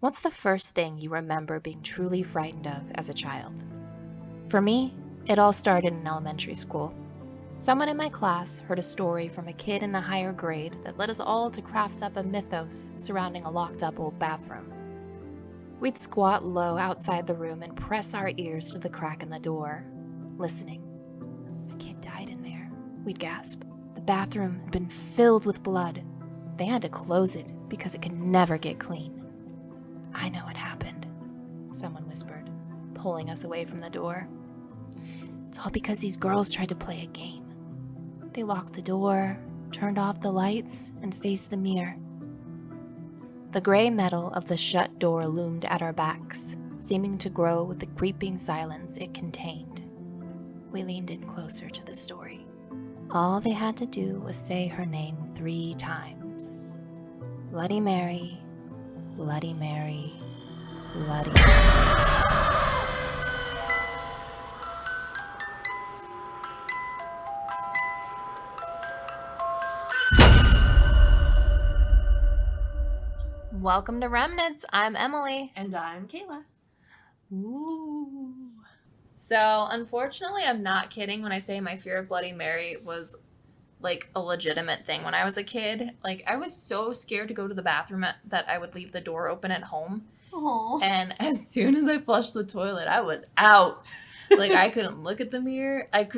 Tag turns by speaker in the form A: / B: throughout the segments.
A: What's the first thing you remember being truly frightened of as a child? For me, it all started in elementary school. Someone in my class heard a story from a kid in a higher grade that led us all to craft up a mythos surrounding a locked-up old bathroom. We'd squat low outside the room and press our ears to the crack in the door, listening. A kid died in there, we'd gasp. The bathroom had been filled with blood. They had to close it because it could never get clean. I know what happened, someone whispered, pulling us away from the door. It's all because these girls tried to play a game. They locked the door, turned off the lights, and faced the mirror. The gray metal of the shut door loomed at our backs, seeming to grow with the creeping silence it contained. We leaned in closer to the story. All they had to do was say her name 3 times. Bloody Mary, Bloody Mary, Bloody Mary. Welcome to Remnants. I'm Emily.
B: And I'm Kayla.
A: Ooh. So, unfortunately, I'm not kidding when I say my fear of Bloody Mary was like a legitimate thing when I was a kid. Like, I was so scared to go to the bathroom that I would leave the door open at home.
B: Aww.
A: And as soon as I flushed the toilet, I was out. Like, I couldn't look at the mirror. I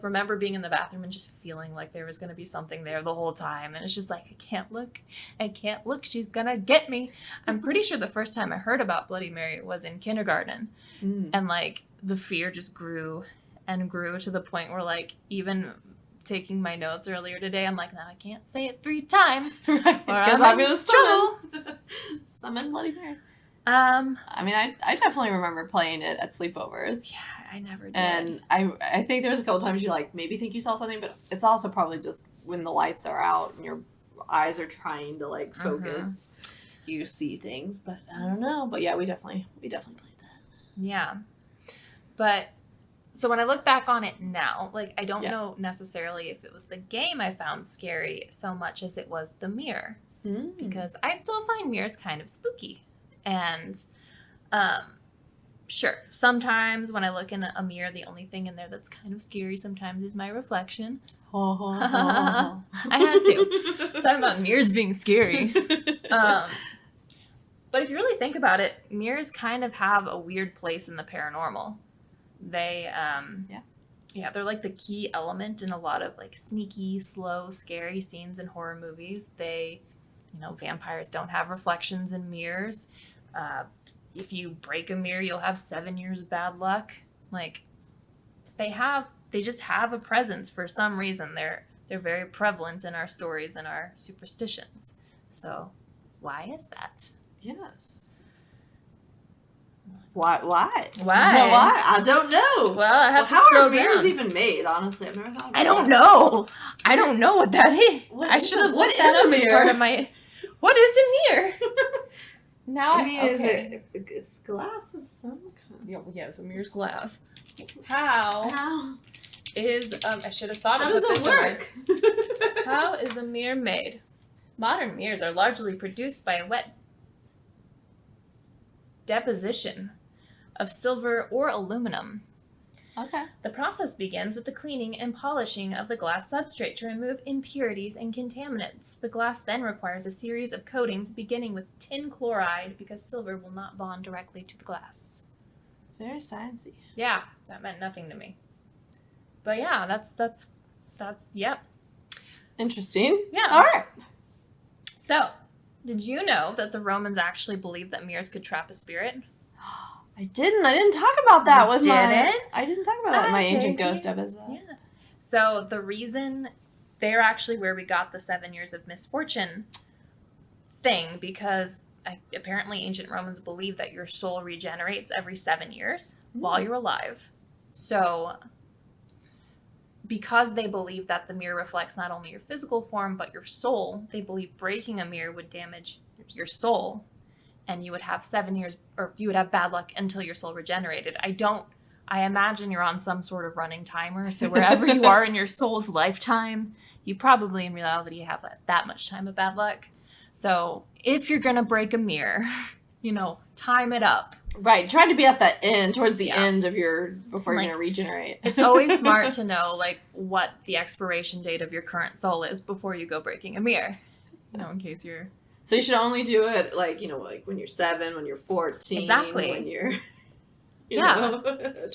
A: remember being in the bathroom and just feeling like there was going to be something there the whole time. And it's just like, I can't look. She's going to get me. I'm pretty sure the first time I heard about Bloody Mary was in kindergarten. And, like, the fear just grew and grew to the point where, like, even taking my notes earlier today, I'm like, no, I can't say it 3 times.
B: Right, because I'm going to summon Bloody Mary. I mean, I definitely remember playing it at sleepovers.
A: Yeah, I never did.
B: And I think there was a couple times you like maybe think you saw something, but it's also probably just when the lights are out and your eyes are trying to like focus, you see things. But I don't know. But yeah, we definitely played that.
A: Yeah, but so when I look back on it now, like I don't know necessarily if it was the game I found scary so much as it was the mirror, because I still find mirrors kind of spooky. And sure, sometimes when I look in a mirror, the only thing in there that's kind of scary sometimes is my reflection. I had to. Talking about mirrors being scary. But if you really think about it, mirrors kind of have a weird place in the paranormal. They, they're like the key element in a lot of like sneaky, slow, scary scenes in horror movies. They, vampires don't have reflections in mirrors. If you break a mirror, you'll have 7 years of bad luck. Like, they just have a presence for some reason. They're very prevalent in our stories and our superstitions. So, why is that?
B: Yes. Why?
A: Why?
B: I don't know.
A: Well, I have to
B: how
A: scroll
B: are mirrors
A: down.
B: even made? Honestly, I've never thought about
A: I don't know. I don't know what that is. I should have
B: what
A: looked that
B: is a
A: up as
B: mirror?
A: part of my... What is a mirror? Now
B: I mean, it's glass of some kind.
A: Yeah, it's a mirror's glass. How is I should have thought
B: How
A: of
B: does
A: this
B: it work?
A: How is a mirror made? Modern mirrors are largely produced by a wet deposition of silver or aluminum.
B: Okay.
A: The process begins with the cleaning and polishing of the glass substrate to remove impurities and contaminants. The glass then requires a series of coatings beginning with tin chloride because silver will not bond directly to the glass.
B: Very sciencey.
A: Yeah, that meant nothing to me. But yeah, that's yep.
B: Interesting.
A: Yeah.
B: All right.
A: So, did you know that the Romans actually believed that mirrors could trap a spirit?
B: I didn't talk about that
A: You
B: with
A: didn't?
B: I didn't talk about that in my
A: Okay.
B: Ancient Ghost episode.
A: Yeah. So the reason they're actually where we got the 7 years of misfortune thing, because apparently ancient Romans believed that your soul regenerates every 7 years while you're alive. So because they believe that the mirror reflects not only your physical form but your soul, they believe breaking a mirror would damage your soul. And you would have 7 years, or you would have bad luck until your soul regenerated. I imagine you're on some sort of running timer. So wherever you are in your soul's lifetime, you probably in reality have that much time of bad luck. So if you're going to break a mirror,
C: time it up.
B: Right. Try to be at the end, towards the
C: Yeah.
B: end of before you're
C: Like,
B: going to regenerate.
C: It's always smart to know, like, what the expiration date of your current soul is before you go breaking a mirror. In case you're...
B: So you should only do it, like, like when you're 7, when you're 14.
C: Exactly.
B: When you're,
C: Yeah.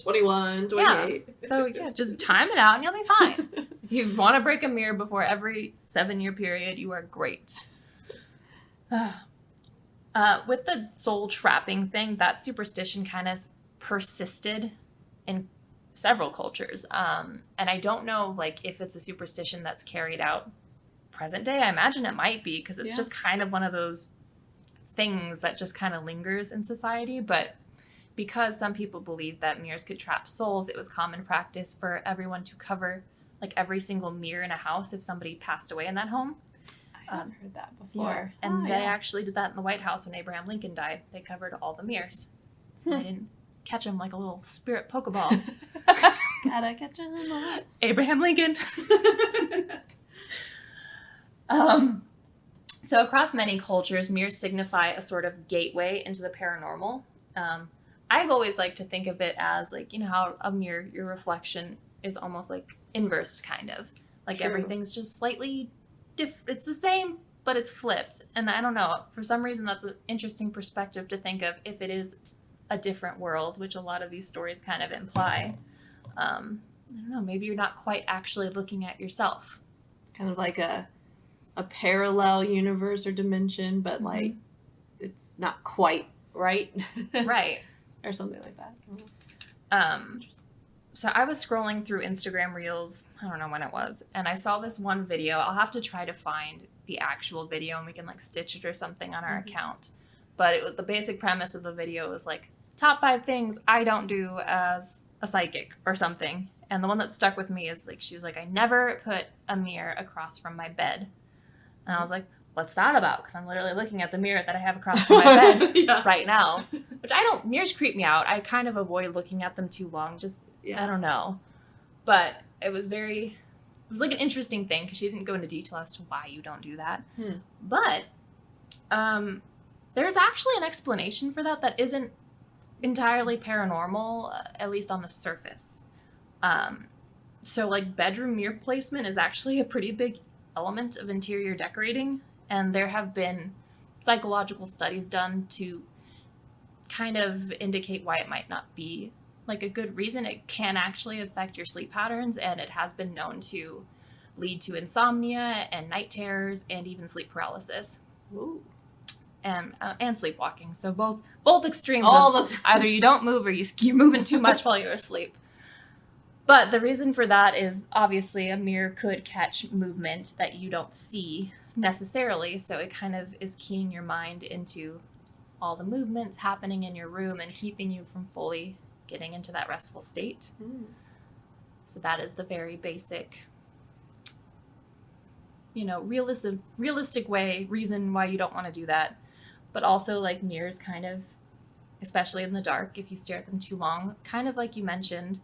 B: 21, 28.
C: Yeah. So, yeah, just time it out and you'll be fine. If you want to break a mirror before every 7-year period, you are great. With the soul trapping thing, that superstition kind of persisted in several cultures. And I don't know, like, if it's a superstition that's carried out present day. I imagine it might be, because it's just kind of one of those things that just kind of lingers in society. But because some people believed that mirrors could trap souls, it was common practice for everyone to cover, like, every single mirror in a house if somebody passed away in that home.
B: I haven't heard that before.
C: Yeah. And they actually did that in the White House when Abraham Lincoln died. They covered all the mirrors. So they didn't catch him like a little spirit Pokeball.
B: Gotta catch him.
C: Abraham Lincoln. So across many cultures, mirrors signify a sort of gateway into the paranormal. I've always liked to think of it as, like, how a mirror, your reflection is almost like inversed, kind of. Like,
B: True.
C: Everything's just slightly different. It's the same, but it's flipped. And I don't know, for some reason that's an interesting perspective to think of, if it is a different world, which a lot of these stories kind of imply. I don't know, maybe you're not quite actually looking at yourself.
B: It's kind of like a parallel universe or dimension, but like it's not quite right.
C: Right.
B: Or something like that.
C: So I was scrolling through Instagram Reels, I don't know when it was, and I saw this one video. I'll have to try to find the actual video and we can, like, stitch it or something on our account. But the basic premise of the video was like, top 5 things I don't do as a psychic or something. And the one that stuck with me is, like, she was like, I never put a mirror across from my bed. And I was like, what's that about? Because I'm literally looking at the mirror that I have across from my bed right now. Which mirrors creep me out. I kind of avoid looking at them too long. I don't know. But it was like an interesting thing, because she didn't go into detail as to why you don't do that. But there's actually an explanation for that isn't entirely paranormal, at least on the surface. So, like, bedroom mirror placement is actually a pretty big element of interior decorating, and there have been psychological studies done to kind of indicate why it might not be, like, a good reason. It can actually affect your sleep patterns, and it has been known to lead to insomnia and night terrors and even sleep paralysis.
B: Ooh.
C: And sleepwalking. So both extremes. Either you don't move or you're moving too much while you're asleep. But the reason for that is, obviously, a mirror could catch movement that you don't see necessarily, so it kind of is keying your mind into all the movements happening in your room and keeping you from fully getting into that restful state. So that is the very basic, realistic reason why you don't want to do that. But also, like, mirrors kind of, especially in the dark, if you stare at them too long, kind of like you mentioned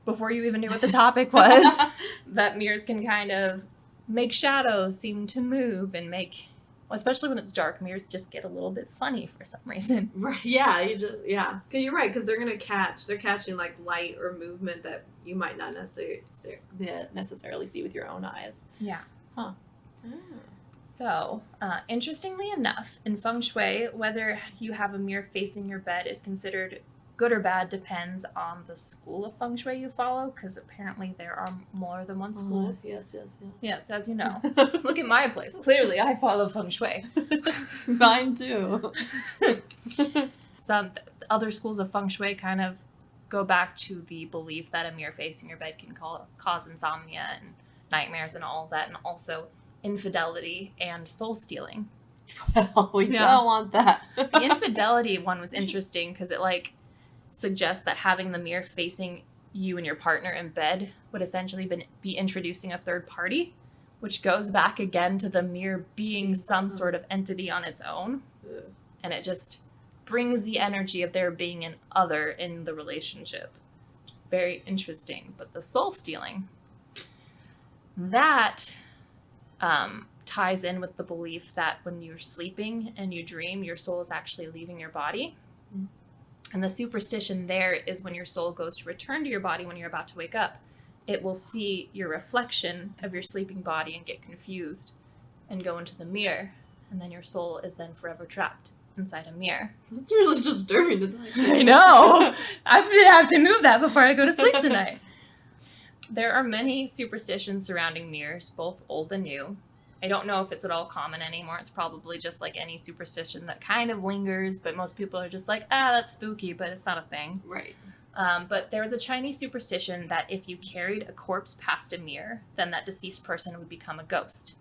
C: before you even knew what the topic was, that mirrors can kind of make shadows seem to move and especially when it's dark, mirrors just get a little bit funny for some reason.
B: Right. Yeah. Because you're right. Because they're catching, like, light or movement that you might not necessarily see with your own eyes.
C: Yeah.
B: Huh.
C: So, interestingly enough, in feng shui, whether you have a mirror facing your bed is considered good or bad depends on the school of feng shui you follow, because apparently there are more than one school.
B: Yes.
C: Yes, as you know. Look at my place. Clearly, I follow feng shui.
B: Mine too.
C: Some other schools of feng shui kind of go back to the belief that a mirror facing your bed can cause insomnia and nightmares and all of that, and also infidelity and soul stealing.
B: Well, we don't want that.
C: The infidelity one was interesting because it, like, suggests that having the mirror facing you and your partner in bed would essentially be introducing a third party, which goes back again to the mirror being some sort of entity on its own. And it just brings the energy of there being an other in the relationship. It's very interesting. But the soul stealing, that ties in with the belief that when you're sleeping and you dream, your soul is actually leaving your body.
B: Mm.
C: And the superstition there is when your soul goes to return to your body when you're about to wake up, it will see your reflection of your sleeping body and get confused and go into the mirror. And then your soul is then forever trapped inside a mirror.
B: That's really disturbing to think.
C: I know. I have to move that before I go to sleep tonight. There are many superstitions surrounding mirrors, both old and new. I don't know if it's at all common anymore. It's probably just like any superstition that kind of lingers, but most people are just like, that's spooky, but it's not a thing.
B: Right.
C: But there was a Chinese superstition that if you carried a corpse past a mirror, then that deceased person would become a ghost.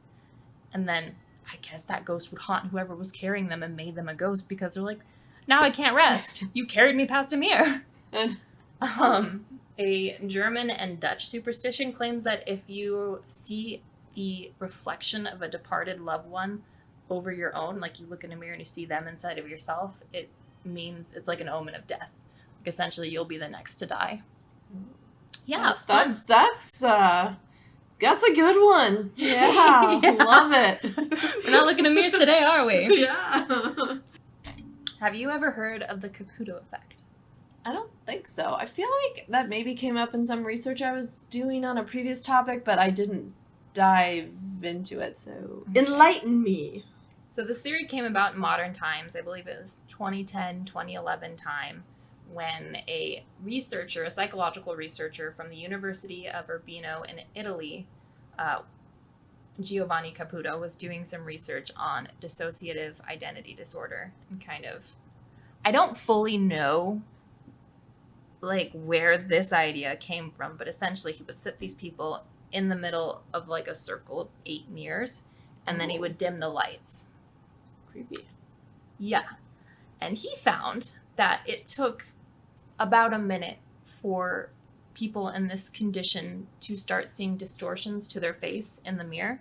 C: And then I guess that ghost would haunt whoever was carrying them and made them a ghost because they're like, now I can't rest. You carried me past a mirror.
B: And
C: A German and Dutch superstition claims that if you see the reflection of a departed loved one over your own, like you look in a mirror and you see them inside of yourself, it means it's like an omen of death. Like essentially you'll be the next to die. Yeah.
B: that's a good one. Yeah.
C: Yeah.
B: Love it.
C: We're not looking at mirrors today, are we?
B: Yeah.
C: Have you ever heard of the Caputo effect?
B: I don't think so. I feel like that maybe came up in some research I was doing on a previous topic, but I didn't dive into it, so enlighten me.
C: So this theory came about in modern times. I believe it was 2010, 2011 time, when a researcher, a psychological researcher from the University of Urbino in Italy, Giovanni Caputo, was doing some research on dissociative identity disorder. And I don't fully know like where this idea came from, but essentially he would sit these people in the middle of like a circle of 8 mirrors, and then he would dim the lights.
B: Creepy.
C: Yeah. And he found that it took about a minute for people in this condition to start seeing distortions to their face in the mirror.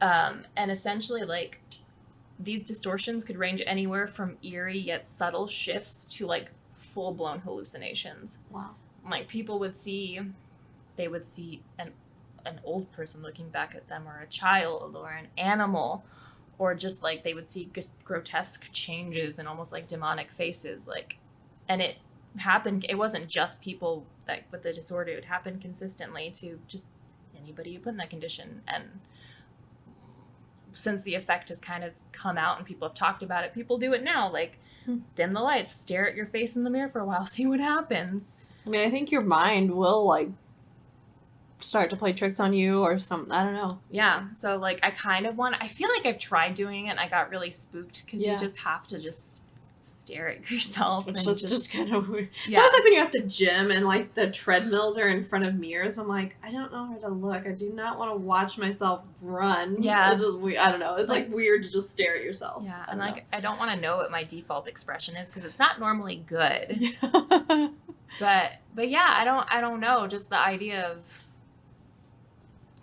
C: And essentially, like, these distortions could range anywhere from eerie yet subtle shifts to like full-blown hallucinations.
B: Wow.
C: Like people would see an old person looking back at them, or a child, or an animal, or just like they would see grotesque changes and almost like demonic faces. Like, and it happened. It wasn't just people that with the disorder. It happened consistently to just anybody who put in that condition. And since the effect has kind of come out and people have talked about it, people do it now. Like, dim the lights, stare at your face in the mirror for a while, see what happens.
B: I mean, I think your mind will like start to play tricks on you or something. I don't know.
C: Yeah. So like I feel like I've tried doing it and I got really spooked because you just have to just stare at yourself.
B: It's
C: and
B: just kind of weird.
C: Yeah.
B: Sounds like when you're at the gym and like the treadmills are in front of mirrors. I'm like, I don't know where to look. I do not want to watch myself run.
C: Yeah.
B: This is weird. I don't know. It's like weird to just stare at yourself.
C: Yeah. And like I don't want to know what my default expression is because it's not normally good.
B: Yeah.
C: But yeah, I don't know. Just the idea of,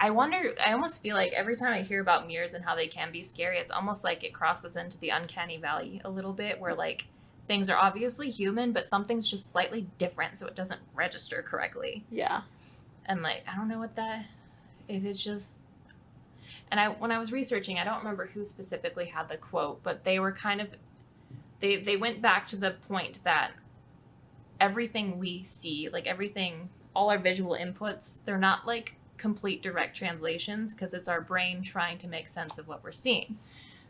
C: I almost feel like every time I hear about mirrors and how they can be scary, it's almost like it crosses into the uncanny valley a little bit, where like things are obviously human, but something's just slightly different, so it doesn't register correctly.
B: Yeah.
C: And like, I don't know if it's just, and when I was researching, I don't remember who specifically had the quote, but they were kind of, they went back to the point that everything we see, like everything, all our visual inputs, they're not like complete direct translations because it's our brain trying to make sense of what we're seeing.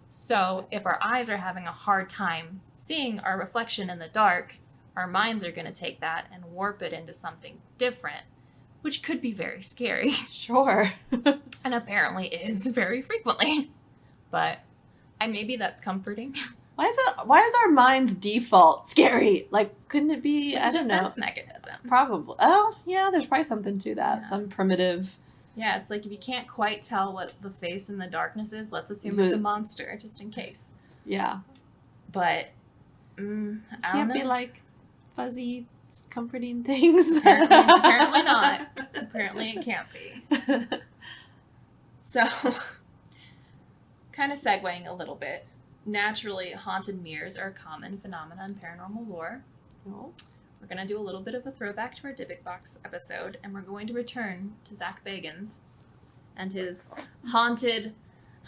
C: So if our eyes are having a hard time seeing our reflection in the dark, our minds are going to take that and warp it into something different, which could be very scary.
B: Sure.
C: And apparently is very frequently. But maybe that's comforting.
B: Why is our mind's default scary? Like, couldn't it be,
C: It's
B: I
C: a
B: don't know.
C: defense mechanism.
B: Probably. Oh, yeah, there's probably something to that.
C: Yeah.
B: Some primitive.
C: Yeah, it's like if you can't quite tell what the face in the darkness is, let's assume it's a monster, just in case.
B: Yeah.
C: But, I don't
B: Can't be
C: know.
B: like fuzzy, comforting things.
C: Apparently not. Apparently it can't be. So, kind of segueing a little bit. Naturally, haunted mirrors are a common phenomenon in paranormal lore.
B: Oh.
C: We're going to do a little bit of a throwback to our Dybbuk Box episode, and we're going to return to Zak Bagans and his haunted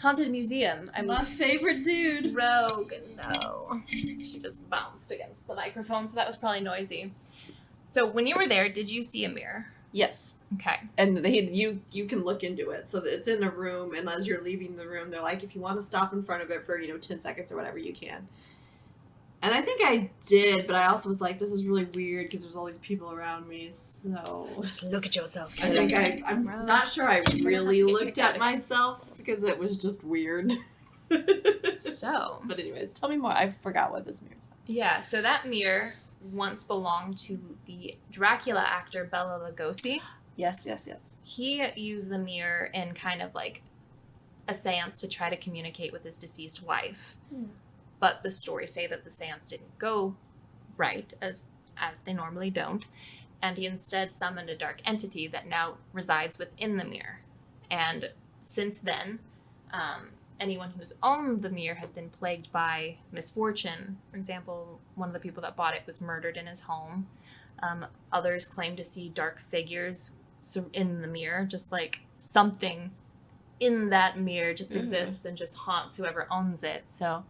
C: Haunted Museum. I'm
B: My favorite dude.
C: Rogue. No. She just bounced against the microphone, so that was probably noisy. So when you were there, did you see a mirror?
B: Yes.
C: Okay.
B: And you can look into it. So that it's in a room, and as you're leaving the room, they're like, if you want to stop in front of it for, 10 seconds or whatever, you can. And I think I did, but I also was like, this is really weird because there's all these people around me, so...
C: Just look at yourself,
B: I think I'm not sure I really looked at myself because it was just weird.
C: So...
B: But anyways, tell me more. I forgot what this mirror is about.
C: Yeah, so that mirror once belonged to the Dracula actor Bela Lugosi.
B: Yes.
C: He used the mirror in kind of like a seance to try to communicate with his deceased wife. But the stories say that the seance didn't go right, as they normally don't, and he instead summoned a dark entity that now resides within the mirror. And since then, anyone who's owned the mirror has been plagued by misfortune. For example, one of the people that bought it was murdered in his home. Others claim to see dark figures in the mirror, just like something in that mirror just exists and just haunts whoever owns it. So,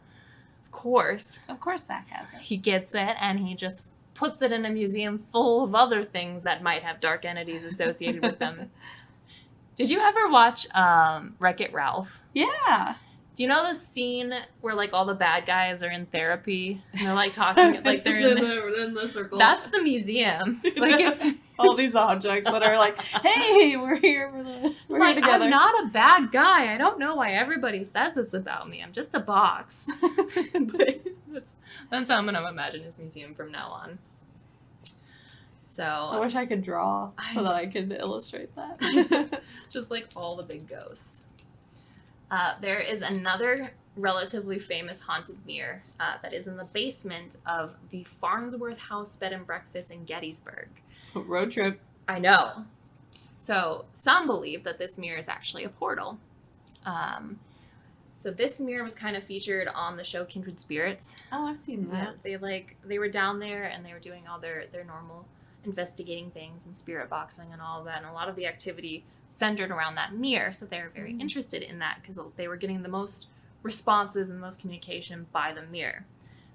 C: of course,
B: Zak has it.
C: he gets it and he just puts it in a museum full of other things that might have dark entities associated with them. Did you ever watch Wreck-It Ralph?
B: Yeah.
C: Do you know the scene where like all the bad guys are in therapy and they're like talking like they're
B: in the circle?
C: That's the museum. Like it's
B: all these objects that are like, hey, we're here
C: like,
B: here together.
C: I'm not a bad guy. I don't know why everybody says this about me. I'm just a box. But that's how I'm gonna imagine his museum from now on. So
B: I wish I could draw so that I could illustrate that.
C: just like all the big ghosts. There is another relatively famous haunted mirror that is in the basement of the Farnsworth House Bed and Breakfast in Gettysburg.
B: Road trip.
C: I know. So some believe that this mirror is actually a portal. So this mirror was kind of featured on the show Kindred Spirits.
B: Oh, I've seen that.
C: Yeah, they were down there and they were doing all their normal investigating things and spirit boxing and all of that, and a lot of the activity centered around that mirror. So they were very interested in that because they were getting the most responses and the most communication by the mirror.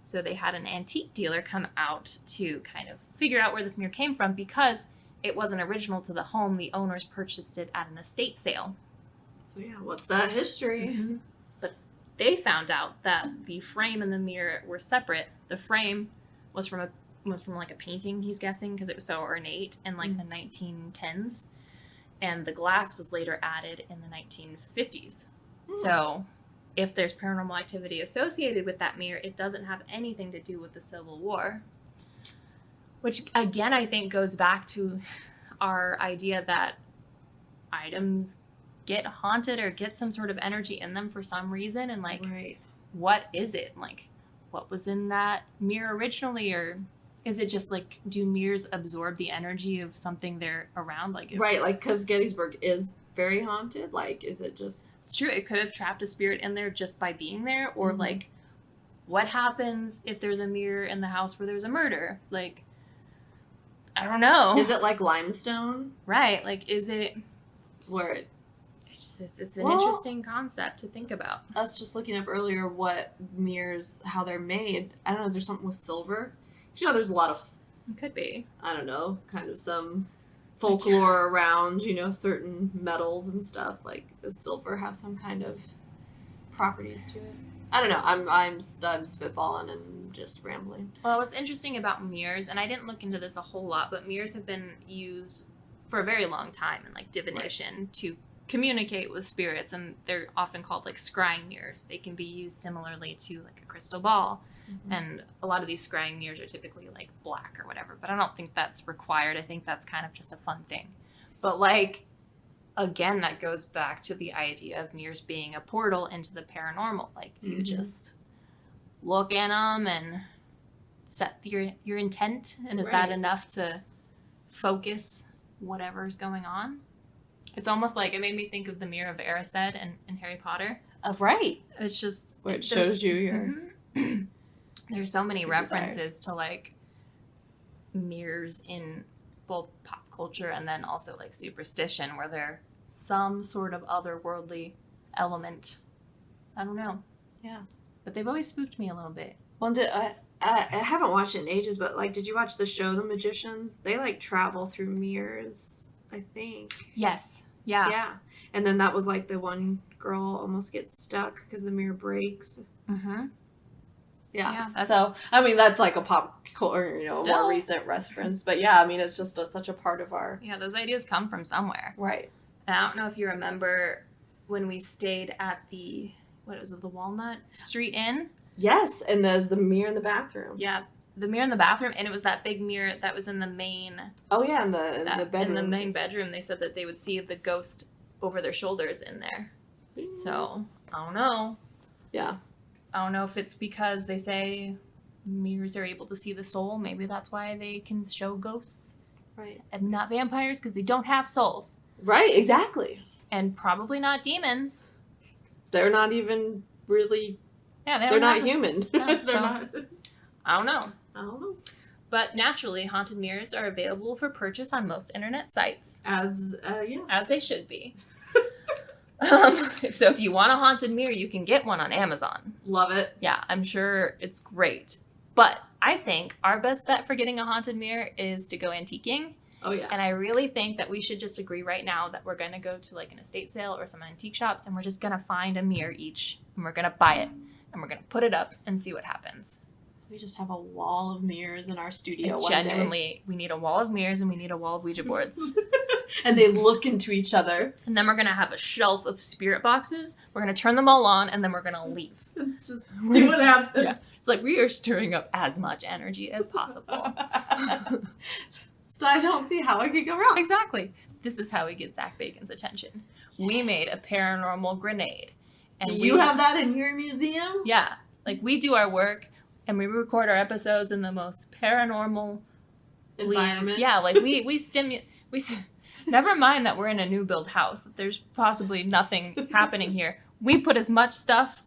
C: So they had an antique dealer come out to kind of figure out where this mirror came from because it wasn't original to the home. The owners purchased it at an estate sale.
B: So yeah, what's that history?
C: Mm-hmm. But they found out that the frame and the mirror were separate. The frame was from like a painting, he's guessing, because it was so ornate in like the 1910s. And the glass was later added in the 1950s. So if there's paranormal activity associated with that mirror, it doesn't have anything to do with the Civil War. Which, again, I think goes back to our idea that items get haunted or get some sort of energy in them for some reason. And, like, what is it? Like, what was in that mirror originally? Or is it just, like, do mirrors absorb the energy of something they're around? Like,
B: like, because Gettysburg is very haunted. Like, is it just...
C: It's true. It could have trapped a spirit in there just by being there. Or, like, what happens if there's a mirror in the house where there's a murder? Like, I don't know.
B: Is it like limestone?
C: Right. Like, is it...
B: Where it...
C: It's an interesting concept to think about.
B: I was just looking up earlier what mirrors, how they're made. I don't know, is there something with silver? You know, there's a lot of...
C: It could be.
B: I don't know, kind of some folklore around, you know, certain metals and stuff. Like, does silver have some kind of properties to it? I don't know. I'm spitballing and just rambling.
C: Well, what's interesting about mirrors, and I didn't look into this a whole lot, but mirrors have been used for a very long time in, like, divination to communicate with spirits, and they're often called, like, scrying mirrors. They can be used similarly to, like, a crystal ball. And a lot of these scrying mirrors are typically, like, black or whatever. But I don't think that's required. I think that's kind of just a fun thing. But, like, again, that goes back to the idea of mirrors being a portal into the paranormal. Like, do you just look in them and set your intent? And is that enough to focus whatever's going on? It's almost like, it made me think of the Mirror of Erised in Harry Potter.
B: Right.
C: It's just...
B: Where it shows you your...
C: There's so many references to, like, mirrors in both pop culture and then also, like, superstition, where they're some sort of otherworldly element I don't know.
B: Yeah.
C: But they've always spooked me a little bit.
B: Well, I haven't watched it in ages, but like, did you watch the show The Magicians? They like travel through mirrors, I think.
C: Yes. Yeah.
B: Yeah. And then that was like the one girl almost gets stuck because the mirror breaks.
C: Mm-hmm.
B: Yeah. So, I mean, that's like a pop culture, more recent reference. But yeah, I mean, it's just such a part of our...
C: Yeah, those ideas come from somewhere.
B: Right.
C: And I don't know if you remember when we stayed at the, the Walnut Street Inn?
B: Yes, and there's the mirror in the bathroom.
C: Yeah, the mirror in the bathroom, and it was that big mirror that was in the main...
B: Oh, yeah, in the bedroom.
C: In the main bedroom, they said that they would see the ghost over their shoulders in there. So, I don't know.
B: Yeah.
C: I don't know if it's because they say mirrors are able to see the soul. Maybe that's why they can show ghosts.
B: Right.
C: And not vampires, because they don't have souls.
B: Right, exactly.
C: And probably not demons.
B: They're not even really...
C: Yeah,
B: they're not human.
C: Yeah,
B: they're not.
C: I don't know.
B: I don't know.
C: But naturally, haunted mirrors are available for purchase on most internet sites.
B: Yes.
C: As they should be. So if you want a haunted mirror, you can get one on Amazon.
B: Love it.
C: Yeah, I'm sure it's great. But I think our best bet for getting a haunted mirror is to go antiquing.
B: Oh, yeah.
C: And I really think that we should just agree right now that we're going to go to like an estate sale or some antique shops and we're just going to find a mirror each and we're going to buy it and we're going to put it up and see what happens.
B: We just have a wall of mirrors in our studio one
C: Genuinely,
B: day.
C: we need a wall of mirrors and we need a wall of Ouija boards.
B: And they look into each other.
C: And then we're going to have a shelf of spirit boxes. We're going to turn them all on and then we're going to leave.
B: Just see what happens.
C: Yeah. It's like we are stirring up as much energy as possible.
B: So I don't see how I could go wrong.
C: Exactly. This is how we get Zak Bagans' attention. We made a paranormal grenade.
B: And you have that in your museum?
C: Yeah. Like, we do our work, and we record our episodes in the most paranormal...
B: environment.
C: Yeah, like, we stimulate... Never mind that we're in a new build house. That there's possibly nothing happening here. We put as much stuff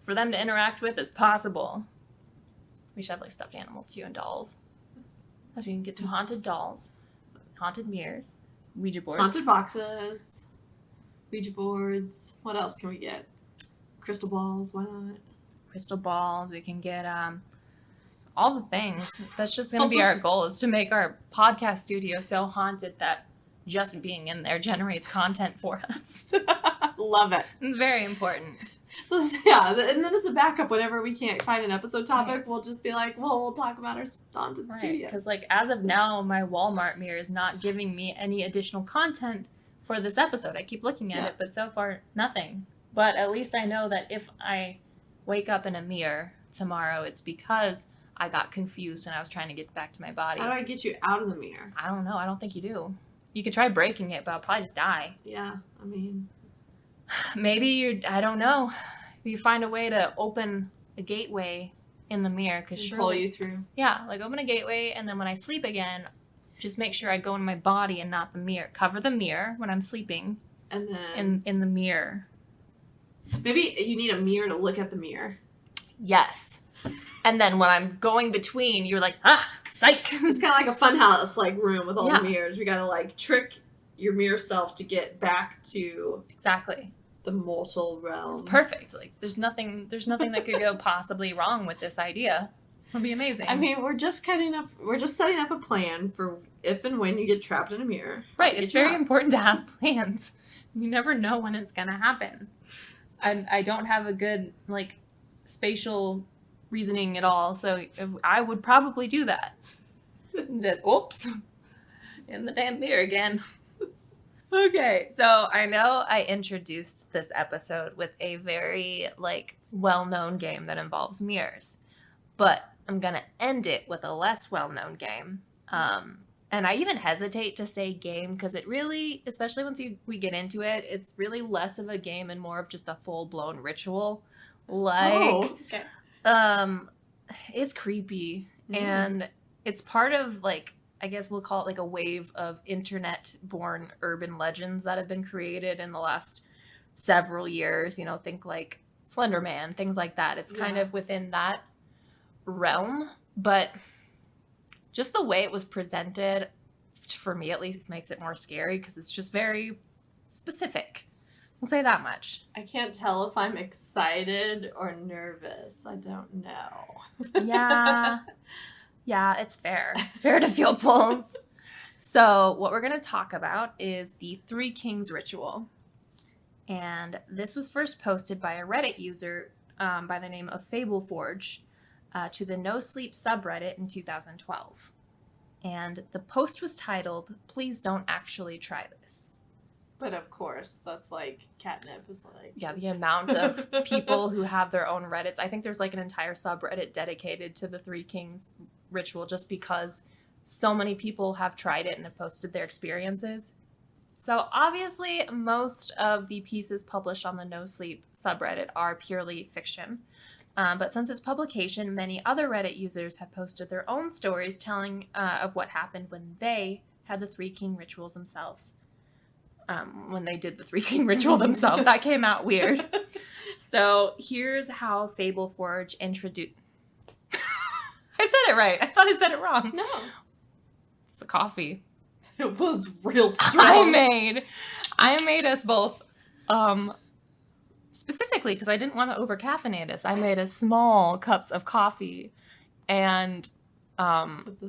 C: for them to interact with as possible. We should have, like, stuffed animals, too, and dolls. So we can get some haunted dolls, haunted mirrors, Ouija boards.
B: Haunted boxes, Ouija boards. What else can we get? Crystal balls, why not?
C: Crystal balls. We can get all the things. That's just going to be our goal, is to make our podcast studio so haunted that just being in there generates content for us.
B: Love it.
C: It's very important.
B: So yeah, and then as a backup, whenever we can't find an episode topic, right, we'll just be like, well, we'll talk about our haunted studio.
C: Because like as of now, my Walmart mirror is not giving me any additional content for this episode. I keep looking at it, but so far nothing. But at least I know that if I wake up in a mirror tomorrow, it's because I got confused when I was trying to get back to my body.
B: How do I get you out of the mirror?
C: I don't know. I don't think you do. You could try breaking it, but I'll probably just die.
B: Yeah, I mean...
C: Maybe I don't know. You find a way to open a gateway in the mirror. Cause
B: pull you through.
C: Yeah, like open a gateway, and then when I sleep again, just make sure I go in my body and not the mirror. Cover the mirror when I'm sleeping.
B: And then...
C: In the mirror.
B: Maybe you need a mirror to look at the mirror.
C: Yes. And then when I'm going between, you're like, psych!
B: It's kind of like a funhouse like room with all the mirrors. We gotta like trick your mirror self to get back to
C: exactly
B: the mortal realm.
C: It's perfect. Like there's nothing that could go possibly wrong with this idea. It'll be amazing.
B: I mean, we're just setting up a plan for if and when you get trapped in a mirror.
C: Right. It's very important to have plans. You never know when it's gonna happen. I don't have a good like spatial reasoning at all, so I would probably do that. Oops. In the damn mirror again. Okay, so I know I introduced this episode with a very, like, well-known game that involves mirrors, but I'm gonna end it with a less well-known game. And I even hesitate to say game because it really, especially once we get into it, it's really less of a game and more of just a full-blown ritual. Like, it's creepy, and it's part of, like, I guess we'll call it like a wave of internet-born urban legends that have been created in the last several years. You know, think like Slender Man, things like that. It's kind of within that realm, but just the way it was presented, for me at least, makes it more scary because it's just very specific. We'll say that much.
B: I can't tell if I'm excited or nervous. I don't know.
C: Yeah. Yeah, it's fair. It's fair to feel pulled. So, what we're going to talk about is the Three Kings ritual. And this was first posted by a Reddit user by the name of Fableforge to the No Sleep subreddit in 2012. And the post was titled, "Please don't actually try this."
B: But of course, that's like catnip. Is like
C: Yeah, the amount of people who have their own Reddits. I think there's like an entire subreddit dedicated to the Three Kings ritual just because so many people have tried it and have posted their experiences. So obviously, most of the pieces published on the No Sleep subreddit are purely fiction. But since its publication, many other Reddit users have posted their own stories telling of what happened when they had the Three King rituals themselves. When they did the Three King ritual themselves. That came out weird. So here's how Fableforge introduced... I said it right. I thought I said it wrong.
B: No.
C: It's the coffee.
B: It was real strong.
C: I made us both, specifically because I didn't want to over-caffeinate us. I made us small cups of coffee and... with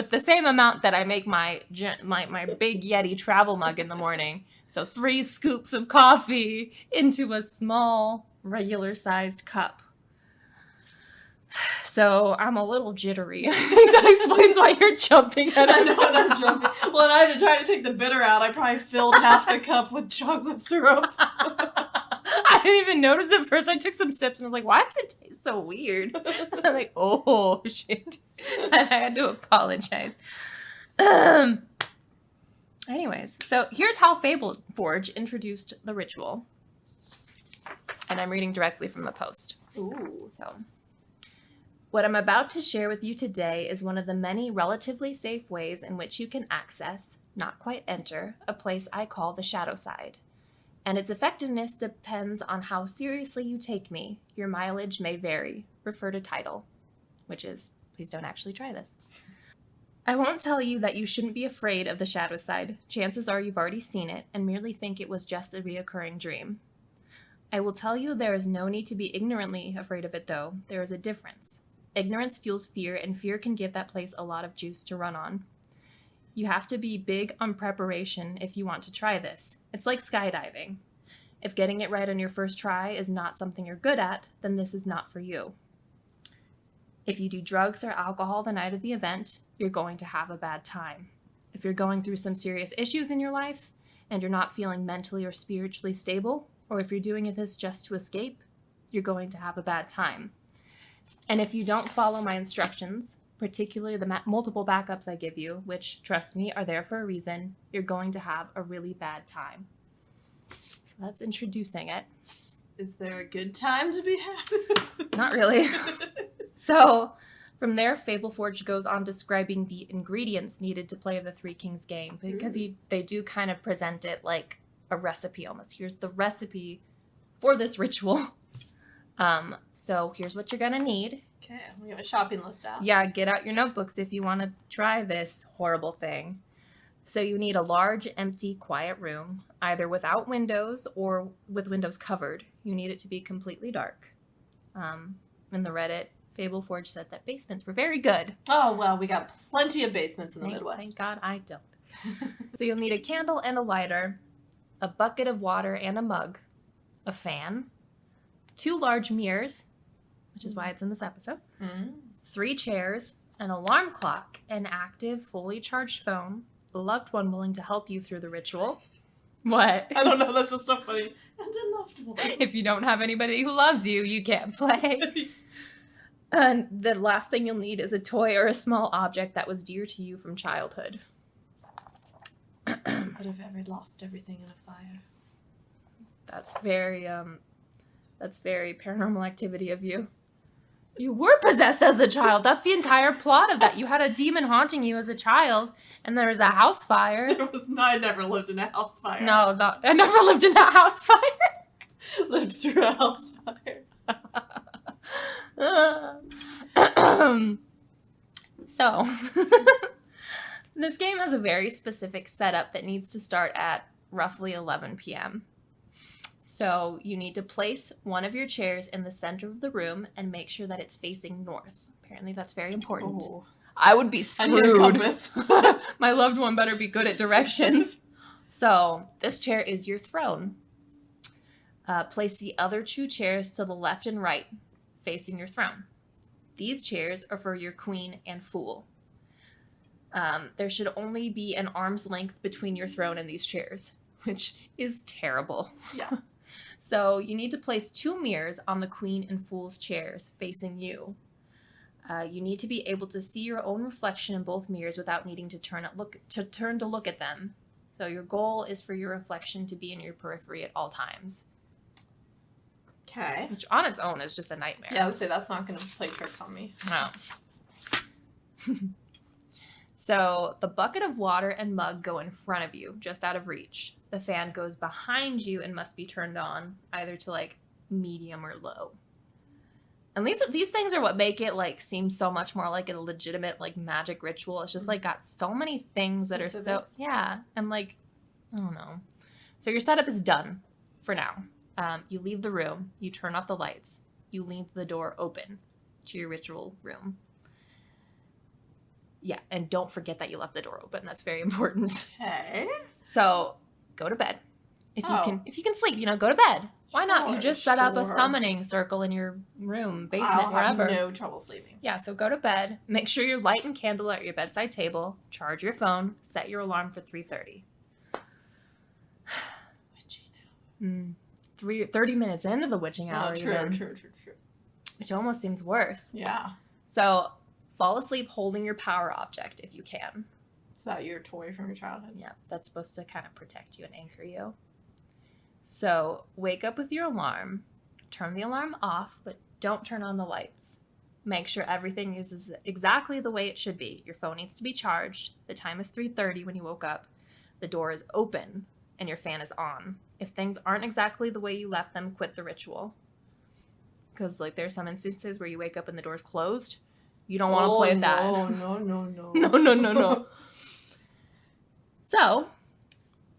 C: the same amount that I make my big Yeti travel mug in the morning. So 3 scoops of coffee into a small, regular-sized cup. So I'm a little jittery. I think that explains why you're jumping at it.
B: I know that I'm jumping. Well, and I had to try to take the bitter out. I probably filled half the cup with chocolate syrup.
C: I didn't even notice at first. I took some sips and I was like, why does it taste so weird? And I'm like, oh, shit. And I had to apologize. Anyways, so here's how Fableforge introduced the ritual. And I'm reading directly from the post.
B: Ooh.
C: So, what I'm about to share with you today is one of the many relatively safe ways in which you can access, not quite enter, a place I call the shadow side. And its effectiveness depends on how seriously you take me. Your mileage may vary. Refer to title, which is, please don't actually try this. I won't tell you that you shouldn't be afraid of the shadow side. Chances are you've already seen it and merely think it was just a reoccurring dream. I will tell you there is no need to be ignorantly afraid of it, though. There is a difference. Ignorance fuels fear, and fear can give that place a lot of juice to run on. You have to be big on preparation if you want to try this. It's like skydiving. If getting it right on your first try is not something you're good at, then this is not for you. If you do drugs or alcohol the night of the event, you're going to have a bad time. If you're going through some serious issues in your life and you're not feeling mentally or spiritually stable, or if you're doing this just to escape, you're going to have a bad time. And if you don't follow my instructions, particularly the multiple backups I give you, which, trust me, are there for a reason, you're going to have a really bad time. So that's introducing it.
B: Is there a good time to be had?
C: Not really. So from there, Fableforge goes on describing the ingredients needed to play the Three Kings game, because they do kind of present it like a recipe almost. Here's the recipe for this ritual. So here's what you're gonna need.
B: Okay, we have a shopping list out.
C: Yeah, get out your notebooks if you want to try this horrible thing. So you need a large, empty, quiet room, either without windows or with windows covered. You need it to be completely dark. In the Reddit, Fableforge said that basements were very good.
B: Oh, well, we got plenty of basements in the Midwest.
C: Thank God I don't. So you'll need a candle and a lighter, a bucket of water and a mug, a fan, 2 large mirrors, which is why it's in this episode, 3 chairs, an alarm clock, an active, fully charged phone, a loved one willing to help you through the ritual. What?
B: I don't know, that's just so funny. And a loved one.
C: If you don't have anybody who loves you, you can't play. And the last thing you'll need is a toy or a small object that was dear to you from childhood.
B: Would have ever lost everything in a fire.
C: That's very paranormal activity of you. You were possessed as a child. That's the entire plot of that. You had a demon haunting you as a child, and there was a house fire.
B: I never lived in a house fire.
C: No, I never lived in a house fire.
B: Lived through a house fire.
C: So, this game has a very specific setup that needs to start at roughly 11 p.m. So you need to place one of your chairs in the center of the room and make sure that it's facing north. Apparently that's very important.
B: Oh.
C: I would be
B: I need a
C: screwed.
B: compass.
C: My loved one better be good at directions. So this chair is your throne. Place the other 2 chairs to the left and right, facing your throne. These chairs are for your queen and fool. There should only be an arm's length between your throne and these chairs, which is terrible.
B: Yeah.
C: So you need to place 2 mirrors on the queen and fool's chairs facing you. You need to be able to see your own reflection in both mirrors without needing to turn to look at them. So your goal is for your reflection to be in your periphery at all times.
B: Okay.
C: Which on its own is just a nightmare.
B: Yeah, I would say that's not going to play tricks on me.
C: No. So the bucket of water and mug go in front of you, just out of reach. The fan goes behind you and must be turned on, either to like medium or low. And these things are what make it like seem so much more like a legitimate like magic ritual. It's just like got so many things that are so and like I don't know. So your setup is done for now. You leave the room, you turn off the lights, you leave the door open to your ritual room. Yeah, and don't forget that you left the door open. That's very important.
B: Okay.
C: So go to bed. If you can sleep, go to bed. Why not? You just set up a summoning circle in your room, basement, wherever.
B: I'll have no trouble sleeping.
C: Yeah, so go to bed. Make sure your light and candle are at your bedside table. Charge your phone. Set your alarm for 3:30. 30 minutes into the witching hour.
B: True.
C: Which almost seems worse.
B: Yeah.
C: So fall asleep holding your power object if you can.
B: Is that your toy from your childhood?
C: Yeah, that's supposed to kind of protect you and anchor you. So wake up with your alarm, turn the alarm off, but don't turn on the lights. Make sure everything is exactly the way it should be. Your phone needs to be charged. The time is 3:30 when you woke up. The door is open and your fan is on. If things aren't exactly the way you left them, quit the ritual. Because there's some instances where you wake up and the door's closed. You don't want to play with that.
B: No.
C: No. So,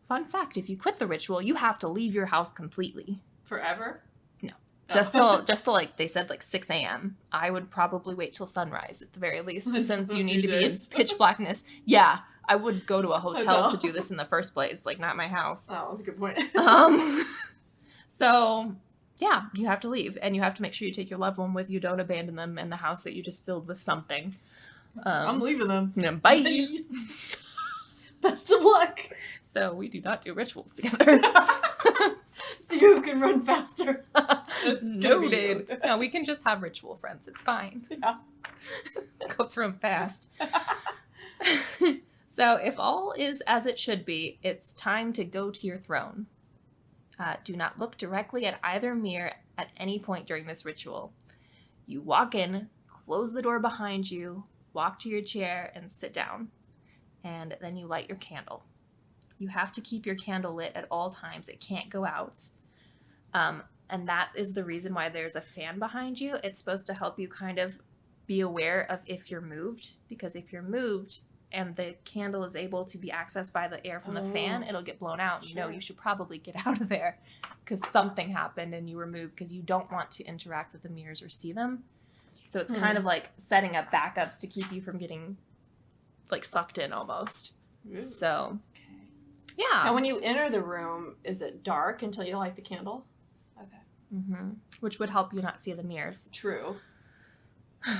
C: fun fact, if you quit the ritual, you have to leave your house completely.
B: Forever?
C: No. Just till they said 6 a.m. I would probably wait till sunrise at the very least, since you need to be in pitch blackness. Yeah, I would go to a hotel to do this in the first place, not my house.
B: Oh, that's a good point.
C: So, yeah, you have to leave, and you have to make sure you take your loved one with you. Don't abandon them in the house that you just filled with something.
B: I'm leaving them.
C: Bye.
B: Best of luck.
C: So we do not do rituals together.
B: So you can run faster.
C: Noted. No, we can just have ritual friends. It's fine.
B: Yeah.
C: Go through them fast. So if all is as it should be, it's time to go to your throne. Do not look directly at either mirror at any point during this ritual. You walk in, close the door behind you, walk to your chair, and sit down. And then you light your candle. You have to keep your candle lit at all times. It can't go out. And that is the reason why there's a fan behind you. It's supposed to help you kind of be aware of if you're moved. Because if you're moved and the candle is able to be accessed by the air from the fan, it'll get blown out.
B: Sure.
C: You should probably get out of there because something happened and you were moved because you don't want to interact with the mirrors or see them. So it's kind of like setting up backups to keep you from getting sucked in almost.
B: Ooh.
C: So, yeah.
B: And when you enter the room, is it dark until you light the candle? Okay.
C: Mm-hmm. Which would help you not see the mirrors.
B: True.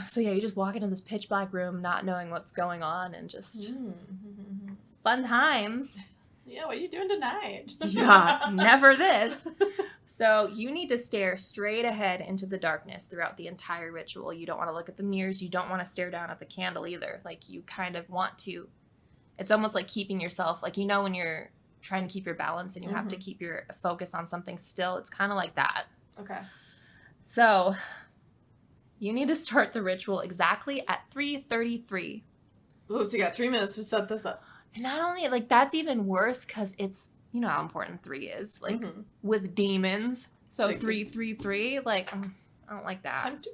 C: So yeah, you just walk into this pitch black room not knowing what's going on and just fun times.
B: Yeah, what are you doing tonight?
C: Yeah, never this. So you need to stare straight ahead into the darkness throughout the entire ritual. You don't want to look at the mirrors. You don't want to stare down at the candle either. You kind of want to, it's almost like keeping yourself, when you're trying to keep your balance and you have to keep your focus on something still, it's kind of like that.
B: Okay.
C: So you need to start the ritual exactly at 3:33.
B: Oh, so you got 3 minutes to set this up.
C: And not only, that's even worse because it's, how important 3 is, with demons. So 3:33, I don't like that.
B: Time to.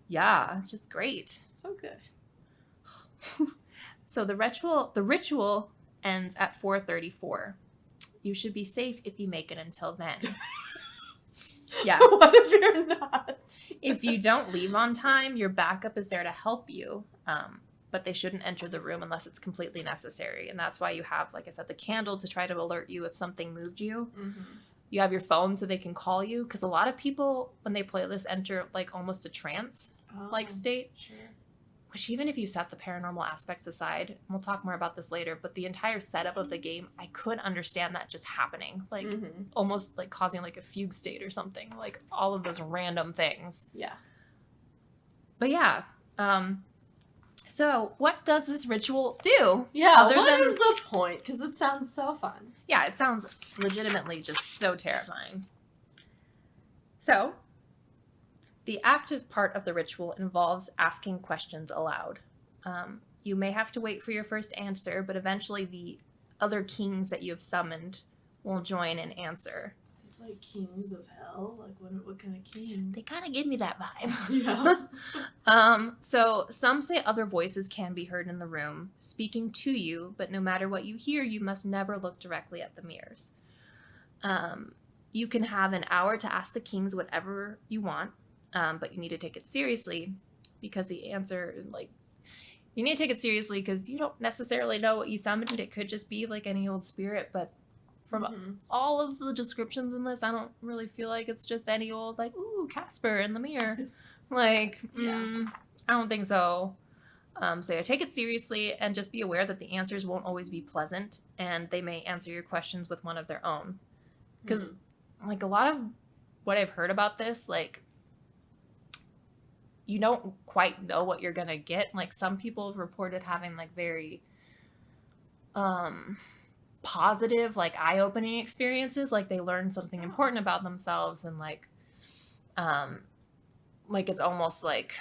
C: Yeah, it's just great.
B: So good.
C: So the ritual ends at 4:34. You should be safe if you make it until then. Yeah.
B: What if you're not?
C: If you don't leave on time, your backup is there to help you. But they shouldn't enter the room unless it's completely necessary. And that's why you have, like I said, the candle to try to alert you if something moved you.
B: Mm-hmm.
C: You have your phone so they can call you. Because a lot of people, when they play this, enter like almost a trance like state.
B: Sure.
C: Which even if you set the paranormal aspects aside, and we'll talk more about this later, but the entire setup of the game, I could understand that just happening. Like almost like causing like a fugue state or something. Like all of those random things.
B: Yeah.
C: But yeah. So what does this ritual do?
B: Yeah, what is the point? Because it sounds so fun.
C: Yeah, it sounds legitimately just so terrifying. So, the active part of the ritual involves asking questions aloud. You may have to wait for your first answer, but eventually the other kings that you have summoned will join and answer.
B: It's like kings of hell? Like, what kind of king?
C: They kind of give me that vibe.
B: Yeah.
C: So some say other voices can be heard in the room, speaking to you, but no matter what you hear, you must never look directly at the mirrors. You can have an hour to ask the kings whatever you want, but you need to take it seriously because the answer, like, you need to take it seriously because you don't necessarily know what you summoned. It could just be like any old spirit, but from all of the descriptions in this, I don't really feel like it's just any old, like, ooh, Casper in the mirror. Like, I don't think so. So yeah, take it seriously and just be aware that the answers won't always be pleasant and they may answer your questions with one of their own. Because, like, a lot of what I've heard about this, like, you don't quite know what you're going to get. Like, some people have reported having, like, very positive, like, eye-opening experiences. Like, they learn something important about themselves and, like, it's almost like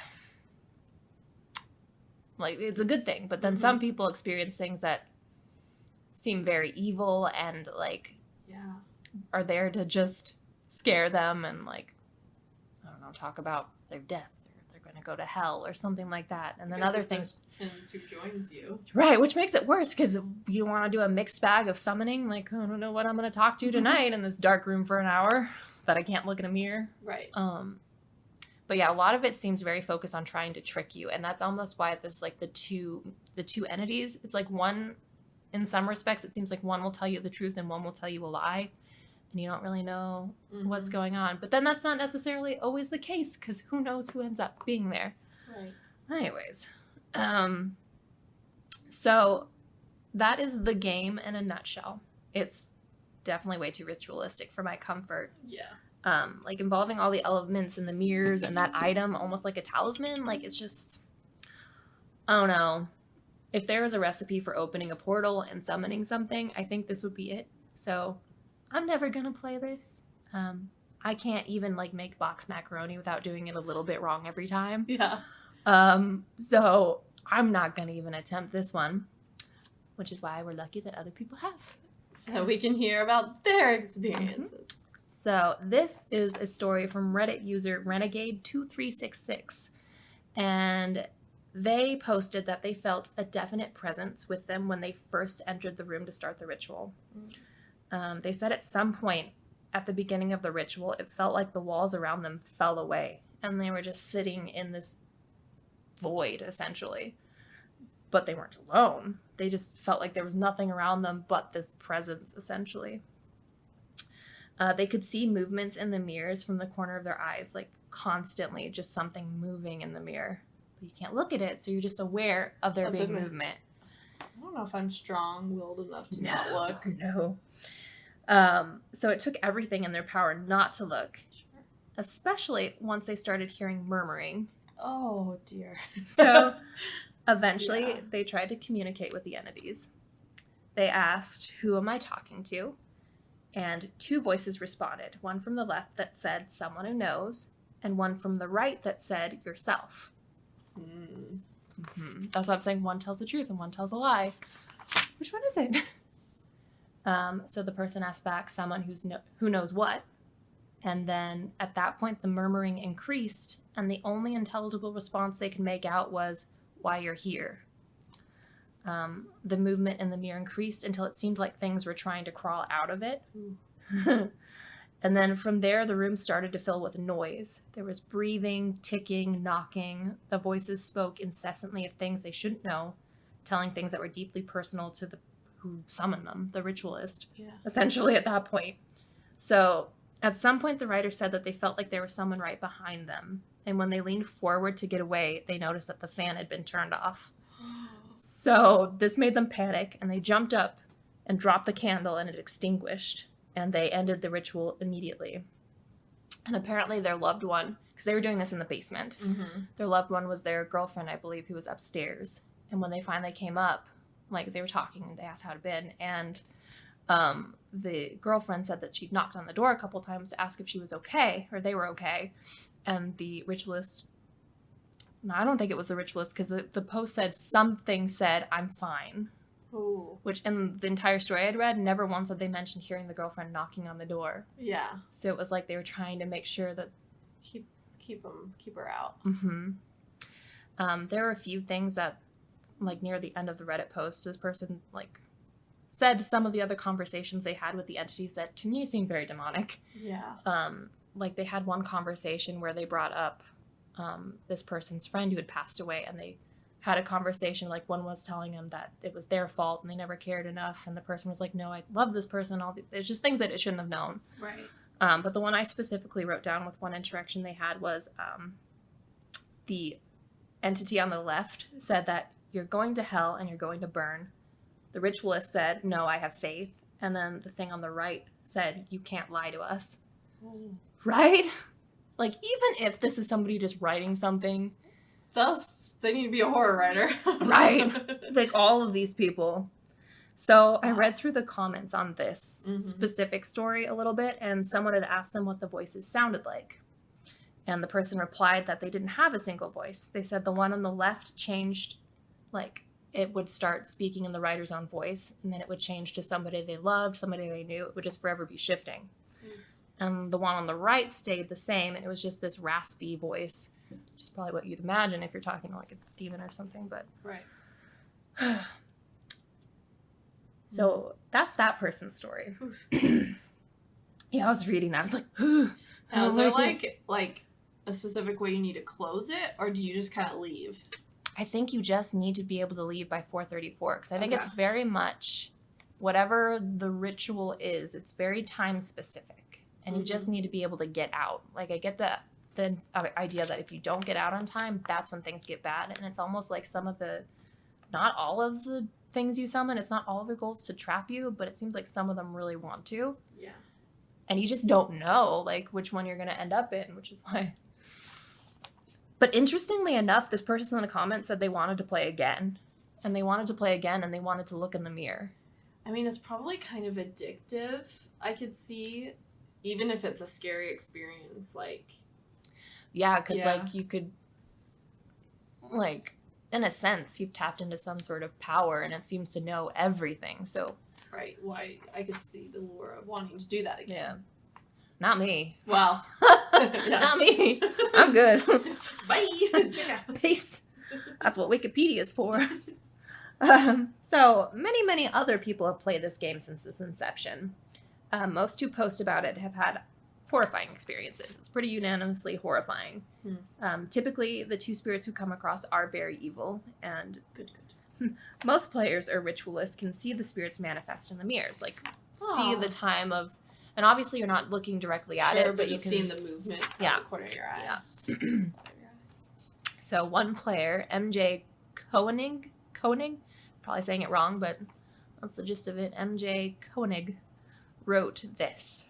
C: it's a good thing. But then some people experience things that seem very evil and, like, are there to just scare them and, like, I don't know, talk about their death or they're going to go to hell or something like that. And then other things.
B: Depends who joins you.
C: Right, which makes it worse because you want to do a mixed bag of summoning. Like, I don't know what I'm going to talk to tonight in this dark room for an hour that I can't look in a mirror.
B: Right.
C: But yeah, a lot of it seems very focused on trying to trick you. And that's almost why there's, like, the two entities. It's like one, in some respects, it seems like one will tell you the truth and one will tell you a lie. And you don't really know what's going on. But then that's not necessarily always the case because who knows who ends up being there.
B: Right.
C: Anyways. So that is the game in a nutshell. It's definitely way too ritualistic for my comfort.
B: Yeah.
C: Like involving all the elements in the mirrors and that item almost like a talisman. Like it's just, I don't know. If there was a recipe for opening a portal and summoning something, I think this would be it. So I'm never gonna play this. I can't even like make box macaroni without doing it a little bit wrong every time.
B: Yeah.
C: So I'm not gonna even attempt this one, which is why we're lucky that other people have.
B: So we can hear about their experiences.
C: So this is a story from Reddit user Renegade2366, and they posted that they felt a definite presence with them when they first entered the room to start the ritual. They said at some point at the beginning of the ritual, it felt like the walls around them fell away and they were just sitting in this void, essentially. But they weren't alone. They just felt like there was nothing around them but this presence, essentially. They could see movements in the mirrors from the corner of their eyes, like constantly, just something moving in the mirror. But you can't look at it, so you're just aware of there being movement.
B: I don't know if I'm strong-willed enough to not look.
C: No. So it took everything in their power not to look, especially once they started hearing murmuring.
B: Oh, dear.
C: So eventually they tried to communicate with the entities. They asked, "Who am I talking to?" And two voices responded, one from the left that said, "Someone who knows," and one from the right that said, "Yourself." That's why I'm saying one tells the truth and one tells a lie. Which one is it? So the person asked back, "Someone who knows what?" And then at that point, the murmuring increased, and the only intelligible response they could make out was, "Why you're here." The movement in the mirror increased until it seemed like things were trying to crawl out of it. And then from there, the room started to fill with noise. There was breathing, ticking, knocking. The voices spoke incessantly of things they shouldn't know, telling things that were deeply personal to the who summoned them, the ritualist, essentially at that point. So at some point, the writer said that they felt like there was someone right behind them. And when they leaned forward to get away, they noticed that the fan had been turned off. So this made them panic, and they jumped up and dropped the candle, and it extinguished. And they ended the ritual immediately. And apparently their loved one, because they were doing this in the basement, their loved one was their girlfriend, I believe, who was upstairs. And when they finally came up, like, they were talking, and they asked how it had been, and the girlfriend said that she'd knocked on the door a couple times to ask if she was okay, or they were okay, and the ritualist, no, I don't think it was the ritualist, because the post said, I'm fine.
B: Ooh.
C: Which, in the entire story I'd read, never once did they mention hearing the girlfriend knocking on the door.
B: Yeah.
C: So it was like they were trying to make sure that...
B: Keep her out.
C: There were a few things that, like, near the end of the Reddit post, this person, like, said some of the other conversations they had with the entities that, to me, seemed very demonic.
B: Yeah.
C: Like, they had one conversation where they brought up this person's friend who had passed away, and they had a conversation, like, one was telling them that it was their fault and they never cared enough, and the person was like, no, I love this person. It's just things that it shouldn't have known.
B: Right.
C: But the one I specifically wrote down with one interaction they had was the entity on the left said that you're going to hell and you're going to burn. The ritualist said, no, I have faith. And then the thing on the right said, you can't lie to us. Right? Like, even if this is somebody just writing something.
B: They need to be a horror writer.
C: Right. Like, all of these people. So I read through the comments on this specific story a little bit, and someone had asked them what the voices sounded like. And the person replied that they didn't have a single voice. They said the one on the left changed, like, it would start speaking in the writer's own voice, and then it would change to somebody they loved, somebody they knew. It would just forever be shifting. And the one on the right stayed the same, and it was just this raspy voice, which is probably what you'd imagine if you're talking to, like, a demon or something, but...
B: Right.
C: So that's that person's story. Yeah, I was reading that. I was like,
B: now, is there, like, a specific way you need to close it, or do you just kind of leave?
C: I think you just need to be able to leave by 4:34, because I think it's very much whatever the ritual is, it's very time specific, and you just need to be able to get out. Like, I get the idea that if you don't get out on time, that's when things get bad, and it's almost like not all of the things you summon, it's not all of their goals to trap you, but it seems like some of them really want to.
B: Yeah.
C: And you just don't know, like, which one you're going to end up in, which is why. But interestingly enough, this person in the comments said they wanted to play again. And they wanted to play again, and they wanted to look in the mirror.
B: I mean, it's probably kind of addictive, I could see, even if it's a scary experience, like...
C: Yeah, because, like, you could, like, in a sense, you've tapped into some sort of power, and it seems to know everything, so...
B: Right, well, I could see the lure of wanting to do that again.
C: Yeah. Not me.
B: Well.
C: Not me. I'm good.
B: Bye.
C: Peace. That's what Wikipedia's for. So, many other people have played this game since its inception. Most who post about it have had horrifying experiences. It's pretty unanimously horrifying. Typically, the two spirits who come across are very evil, and
B: Good.
C: most players or ritualists can see the spirits manifest in the mirrors, like see the time of, and obviously you're not looking directly at it, but you can
B: see the movement out the corner of your eye.
C: Yeah. So one player, MJ Koenig, probably saying it wrong, but that's the gist of it. MJ Koenig wrote this,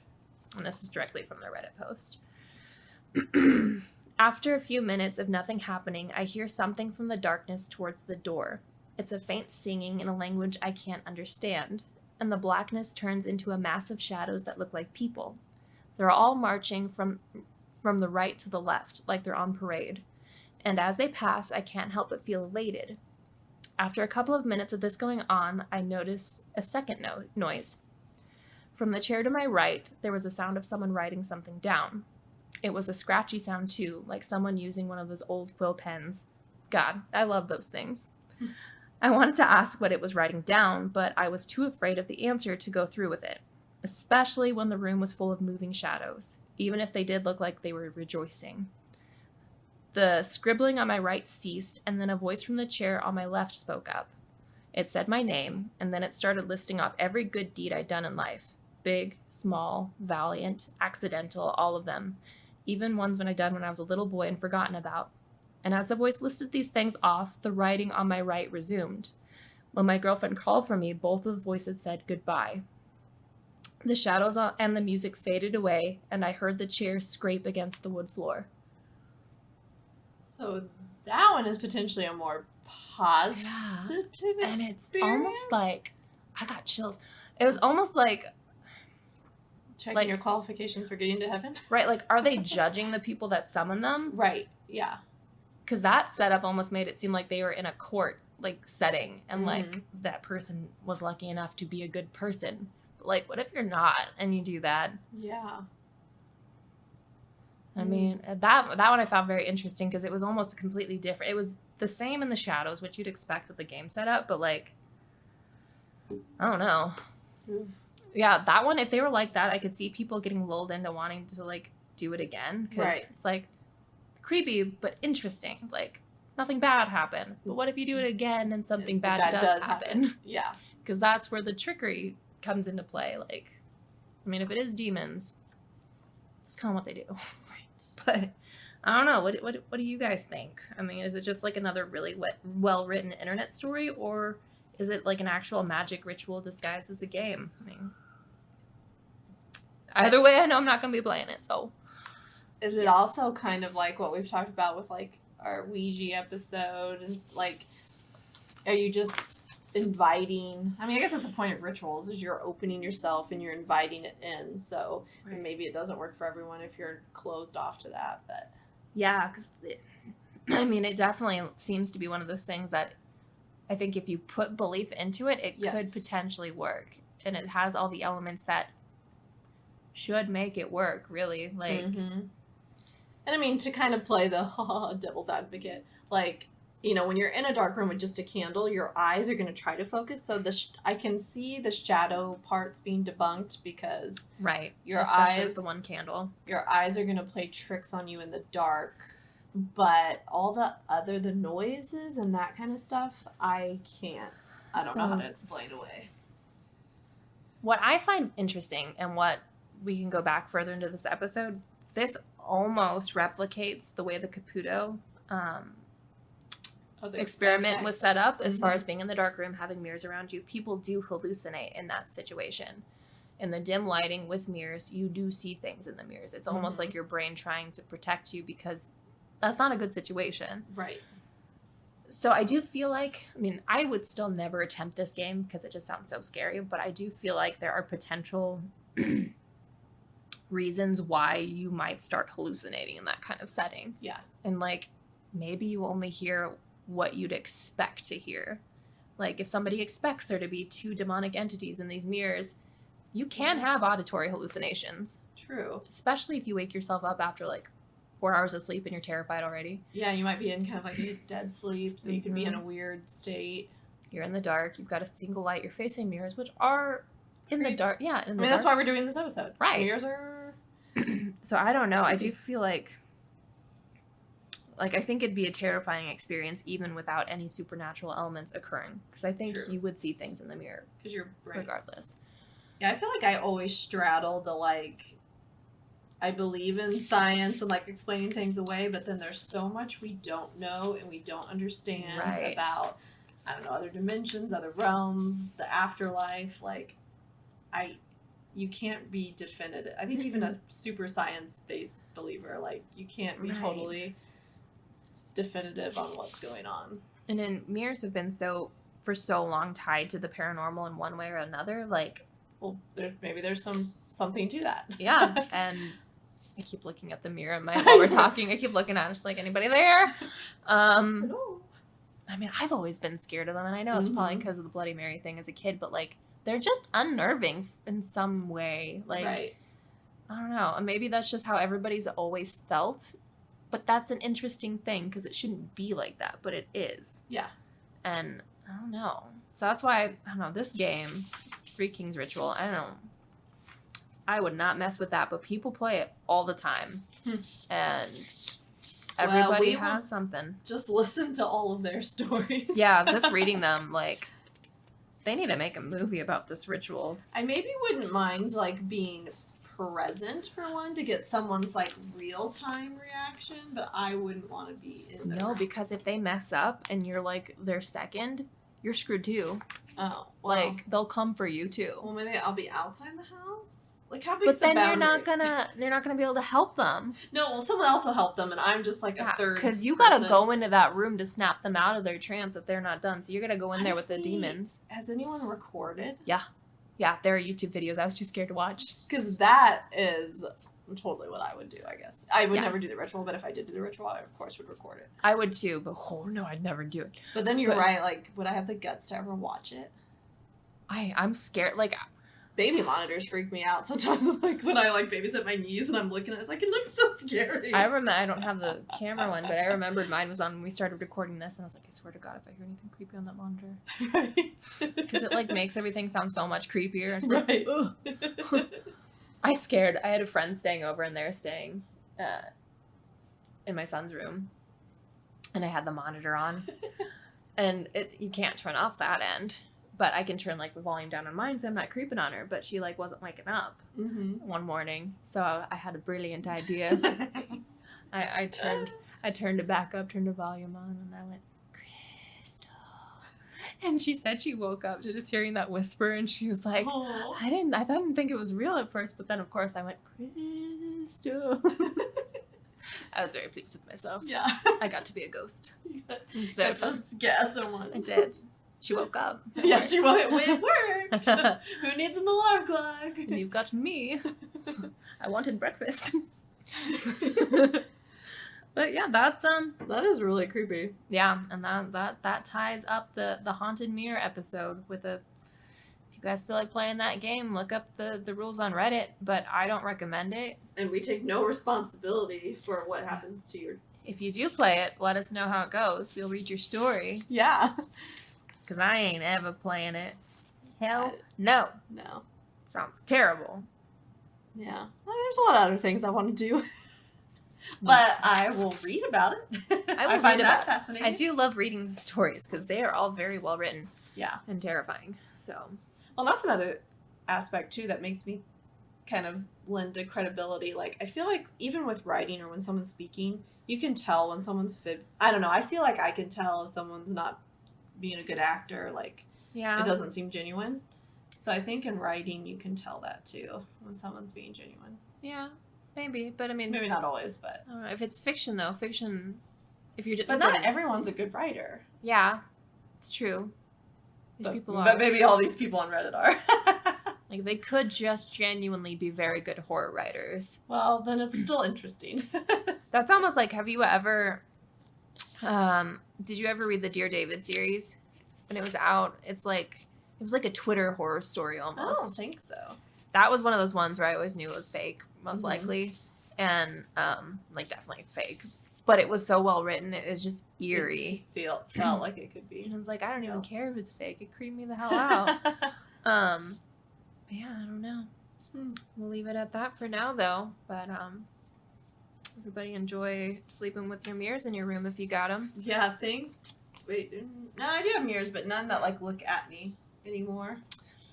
C: and this is directly from the Reddit post. After a few minutes of nothing happening, I hear something from the darkness towards the door. It's a faint singing in a language I can't understand, and the blackness turns into a mass of shadows that look like people. They're all marching from the right to the left, like they're on parade. And as they pass, I can't help but feel elated. After a couple of minutes of this going on, I notice a second noise. From the chair to my right, there was a sound of someone writing something down. It was a scratchy sound too, like someone using one of those old quill pens. God, I love those things. I wanted to ask what it was writing down, but I was too afraid of the answer to go through with it, especially when the room was full of moving shadows, even if they did look like they were rejoicing. The scribbling on my right ceased, and then a voice from the chair on my left spoke up. It said my name, and then it started listing off every good deed I'd done in life. Big, small, valiant, accidental, all of them. Even ones I'd done when I was a little boy and forgotten about. And as the voice listed these things off, the writing on my right resumed. When my girlfriend called for me, both of the voices said goodbye. The shadows and the music faded away, and I heard the chair scrape against the wood floor.
B: So that one is potentially a more positive experience.
C: And it's almost like, I got chills. It was almost like...
B: Checking your qualifications for getting to heaven?
C: Right, like, are they judging the people that summon them?
B: Right, yeah.
C: Because that setup almost made it seem like they were in a court, like, setting, and, like, that person was lucky enough to be a good person. But, like, what if you're not, and you do that?
B: Yeah.
C: I mean, that one I found very interesting, because it was almost completely different. It was the same in the shadows, which you'd expect with the game setup, but, like, I don't know. Yeah, that one, if they were like that, I could see people getting lulled into wanting to, like, do it again, because it's, like, creepy, but interesting. Like, nothing bad happened. But what if you do it again and something bad does happen?
B: Yeah.
C: Because that's where the trickery comes into play. Like, I mean, if it is demons, it's kind of what they do. Right. But I don't know. What do you guys think? I mean, is it just like another really well-written internet story, or is it like an actual magic ritual disguised as a game? I mean, either way, I know I'm not going to be playing it, so...
B: Is it also kind of like what we've talked about with, like, our Ouija episode? And, like, are you just inviting... I mean, I guess that's the point of rituals, is you're opening yourself and you're inviting it in. So maybe it doesn't work for everyone if you're closed off to that. But
C: yeah, because, I mean, it definitely seems to be one of those things that I think if you put belief into it, it could potentially work. And it has all the elements that should make it work, really. Like...
B: And I mean, to kind of play the devil's advocate, like, you know, when you're in a dark room with just a candle, your eyes are going to try to focus. So I can see the shadow parts being debunked because your
C: especially
B: eyes,
C: with the one candle,
B: your eyes are going to play tricks on you in the dark. But all the noises and that kind of stuff, I don't know how to explain away.
C: What I find interesting, and what we can go back further into this episode, this almost replicates the way the Caputo experiment was set up as far as being in the dark room, having mirrors around you. People do hallucinate in that situation. In the dim lighting with mirrors, you do see things in the mirrors. It's almost like your brain trying to protect you because that's not a good situation.
B: Right.
C: So I do feel like, I mean, I would still never attempt this game because it just sounds so scary, but I do feel like there are potential reasons why you might start hallucinating in that kind of setting. Yeah. And, like, maybe you only hear what you'd expect to hear. Like, if somebody expects there to be two demonic entities in these mirrors, you can have auditory hallucinations.
B: True.
C: Especially if you wake yourself up after, like, 4 hours of sleep and you're terrified already.
B: Yeah, you might be in kind of like a dead sleep, so you could be in a weird state.
C: You're in the dark. You've got a single light. You're facing mirrors, which are in the dark. Yeah, in the dark.
B: That's why we're doing this episode.
C: Right.
B: Mirrors are...
C: So I don't know. I do feel like I think it'd be a terrifying experience even without any supernatural elements occurring. Because I think you would see things in the mirror.
B: Because you're right.
C: Regardless.
B: Yeah, I feel like I always straddle the, like, I believe in science and, like, explaining things away, but then there's so much we don't know and we don't understand about, I don't know, other dimensions, other realms, the afterlife. Like, you can't be definitive. I think even a super science-based believer, like, you can't be totally definitive on what's going on.
C: And then mirrors have been for so long tied to the paranormal in one way or another. Like,
B: well, maybe there's something to that.
C: Yeah, and I keep looking at the mirror while we're talking. I keep looking at it, just like, anybody there? I mean, I've always been scared of them, and I know it's probably because of the Bloody Mary thing as a kid, but, like, they're just unnerving in some way. Like, I don't know. And maybe that's just how everybody's always felt. But that's an interesting thing because it shouldn't be like that, but it is.
B: Yeah.
C: And I don't don't know. So that's why, I don't know, this game, Three Kings Ritual, I don't know. I would not mess with that, but people play it all the time. And everybody has something.
B: Just listen to all of their stories.
C: Yeah, just reading them, like, they need to make a movie about this ritual.
B: I maybe wouldn't mind, like, being present for one to get someone's, like, real-time reaction, but I wouldn't want to be in there.
C: No, because if they mess up and you're, like, their second, you're screwed too.
B: Oh, well.
C: Like, they'll come for you too.
B: Well, maybe I'll be outside the house? Like, how big's
C: But then
B: the
C: you're
B: boundary?
C: not gonna be able to help them.
B: No, well, someone else will help them, and I'm just, like, a third
C: Because you
B: person.
C: gotta go into that room to snap them out of their trance if they're not done. So you're gonna go in there with the demons.
B: Has anyone recorded?
C: Yeah, there are YouTube videos. I was too scared to watch.
B: Because that is totally what I would do, I guess. I would
C: Yeah.
B: never do the ritual, but if I did do the ritual, I, of course, would record it.
C: I would too, but oh no, I'd never do it.
B: But then you're
C: But-
B: right, like, would I have the guts to ever watch it?
C: I'm scared. Like,
B: Baby monitors freak me out sometimes. Like, when I, like, babysit my niece and I'm looking at it, it's like, it looks so scary.
C: I remember, I don't have the camera one, but I remembered mine was on when we started recording this, and I was like, I swear to God, if I hear anything creepy on that monitor.
B: Right.
C: Because it, like, makes everything sound so much creepier. It's like,
B: Right.
C: ugh. I had a friend staying over, and they were staying in my son's room, and I had the monitor on, and you can't turn off that end, but I can turn, like, the volume down on mine, so I'm not creeping on her, but she, like, wasn't waking up one morning, so I had a brilliant idea. I turned it back up, turned the volume on, and I went, Crystal. And she said she woke up to just hearing that whisper, and she was like,
B: Aw.
C: I didn't think it was real at first, but then of course I went, Crystal. I was very pleased with myself.
B: Yeah.
C: I got to be a ghost. It's
B: Got
C: very
B: to
C: fun.
B: scare someone.
C: I did. She woke up. It
B: Yeah,
C: worked.
B: it worked. Who needs an alarm clock?
C: And you've got me. I wanted breakfast. But yeah, that's
B: That is really creepy.
C: yeah, and that ties up the haunted mirror episode with a. If you guys feel like playing that game, look up the rules on Reddit, but I don't recommend it.
B: And we take no responsibility for what happens to your...
C: If you do play it, let us know how it goes. We'll read your story,
B: Yeah.
C: because I ain't ever playing it. Hell no.
B: No.
C: Sounds terrible.
B: Yeah. Well, there's a lot of other things I want to do. But I will read about it.
C: I will
B: find
C: read
B: that
C: about it.
B: fascinating.
C: I do love reading the stories because they are all very well written
B: Yeah.
C: and terrifying. So,
B: Well, that's another aspect, too, that makes me kind of lend to credibility. Like, I feel like even with writing or when someone's speaking, you can tell when someone's I don't know. I feel like I can tell if someone's not being a good actor. Like,
C: yeah.
B: it doesn't seem genuine. So I think in writing, you can tell that, too, when someone's being genuine.
C: Yeah, maybe. But I mean,
B: Maybe not always, but...
C: I don't know. If it's fiction, though, if you're just.
B: But not everyone's a good writer.
C: Yeah, it's true. These
B: But,
C: people are.
B: but maybe all these people on Reddit are.
C: Like, they could just genuinely be very good horror writers.
B: Well, then it's still interesting.
C: That's almost like, have you ever, did you ever read the Dear David series? When it was out, it was like a Twitter horror story
B: I
C: almost.
B: don't think so.
C: That was one of those ones where I always knew it was fake, most
B: Mhm.
C: likely. And, like, definitely fake. But it was so well written, it was just eerie.
B: Felt like it could be.
C: And I was like, I don't even
B: Yeah.
C: care if it's fake. It creeped me the hell out. Yeah, I don't know. We'll leave it at that for now, though. But everybody enjoy sleeping with your mirrors in your room if you got them.
B: Yeah, no, I do have mirrors, but none that like look at me anymore.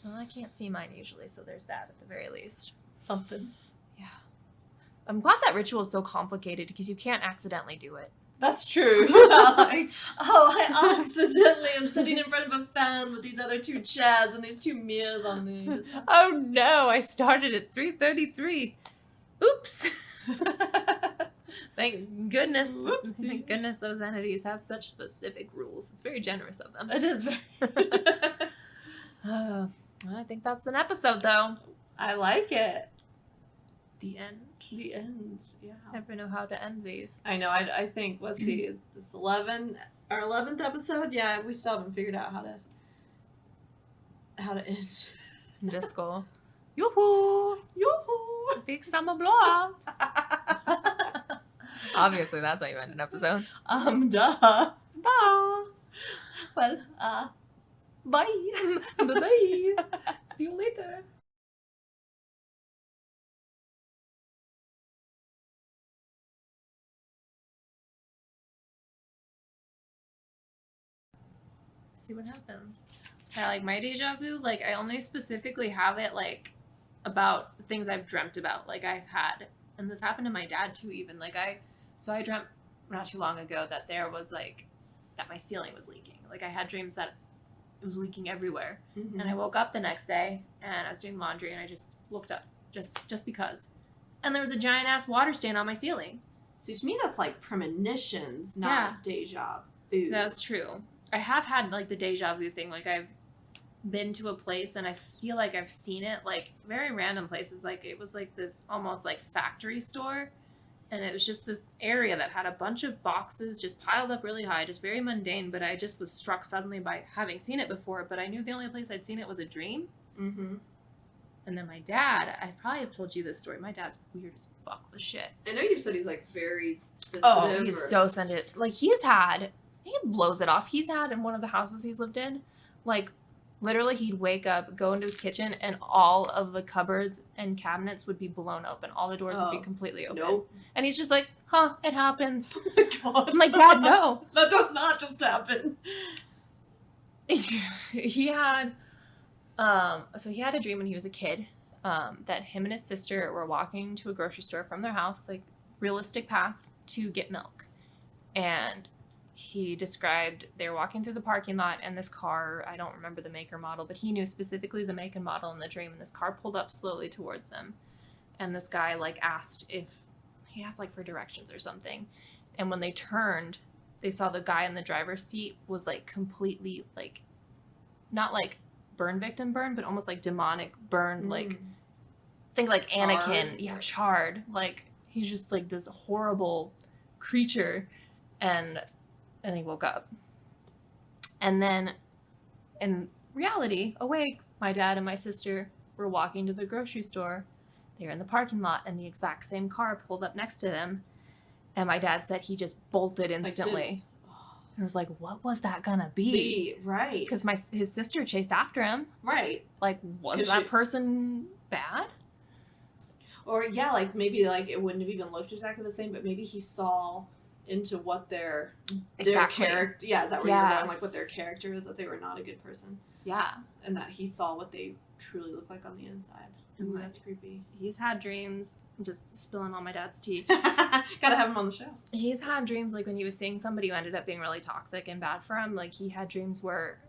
C: Well, I can't see mine usually, so there's that at the very least.
B: Something.
C: Yeah. I'm glad that ritual is so complicated because you can't accidentally do it.
B: That's true. Like, I accidentally am sitting in front of a fan with these other two chairs and these two mirrors on these.
C: Oh no, I started at 3:33. Oops. Thank goodness.
B: Whoopsie.
C: Thank goodness those entities have such specific rules. It's very generous of them.
B: It is very.
C: I think that's an episode, though.
B: I like it.
C: The end.
B: The end. Yeah.
C: Never know how to end these.
B: I know. I think. Let's see. Is this our 11th episode? Yeah, we still haven't figured out how to end.
C: Just go, yoo-hoo,
B: Yoo-hoo!
C: big summer blowout. Obviously, that's how you end an episode.
B: Duh.
C: Bye.
B: Well, Bye.
C: Bye-bye. See you later. See what happens. I like my deja vu. Like, I only specifically have it like about things I've dreamt about. Like, I've had, and this happened to my dad too. Even like I dreamt not too long ago that there was like that my ceiling was leaking. Like, I had dreams that it was leaking everywhere, and I woke up the next day and I was doing laundry and I just looked up just because, and there was a giant ass water stain on my ceiling.
B: See, to me, that's like premonitions, not deja vu.
C: That's true. I have had like the deja vu thing. Like, I've been to a place and I feel like I've seen it, like very random places. Like, it was like this almost like factory store, and it was just this area that had a bunch of boxes just piled up really high, just very mundane. But I just was struck suddenly by having seen it before, but I knew the only place I'd seen it was a dream. And then my dad, I probably have told you this story. My dad's weird as fuck with shit.
B: I know you've said he's like very sensitive.
C: Oh, he's so sensitive. Like, he blows it off. He's had in one of the houses he's lived in, like, literally he'd wake up, go into his kitchen, and all of the cupboards and cabinets would be blown open. All the doors would be completely open.
B: Nope.
C: And he's just like, huh, it happens.
B: Oh my God.
C: I'm like, Dad, no.
B: That does not just happen.
C: He had, so he had a dream when he was a kid, that him and his sister were walking to a grocery store from their house, like, realistic path, to get milk. And he described they were walking through the parking lot, and this car, I don't remember the make or model, but he knew specifically the make and model in the dream, and this car pulled up slowly towards them. And this guy, like, asked like for directions or something. And when they turned, they saw the guy in the driver's seat was like completely, like, not like burn victim burn, but almost like demonic burned, like, think like charred. Anakin. Yeah, charred. Like, he's just like this horrible creature. And he woke up. And then, in reality, awake, my dad and my sister were walking to the grocery store. They were in the parking lot, and the exact same car pulled up next to them. And my dad said he just bolted instantly. And I was like, what was that gonna be? Right. Because his sister chased after him. Right. Like, was that person bad?
B: Or, yeah, like, maybe, like, it wouldn't have even looked exactly the same, but maybe he saw into what their character, is that where you're going, like, what their character is, that they were not a good person, and that he saw what they truly look like on the inside. Ooh, that's creepy.
C: He's had dreams. I'm just spilling all my dad's tea.
B: Gotta have him on the show.
C: He's had dreams, like, when he was seeing somebody who ended up being really toxic and bad for him. Like, he had dreams where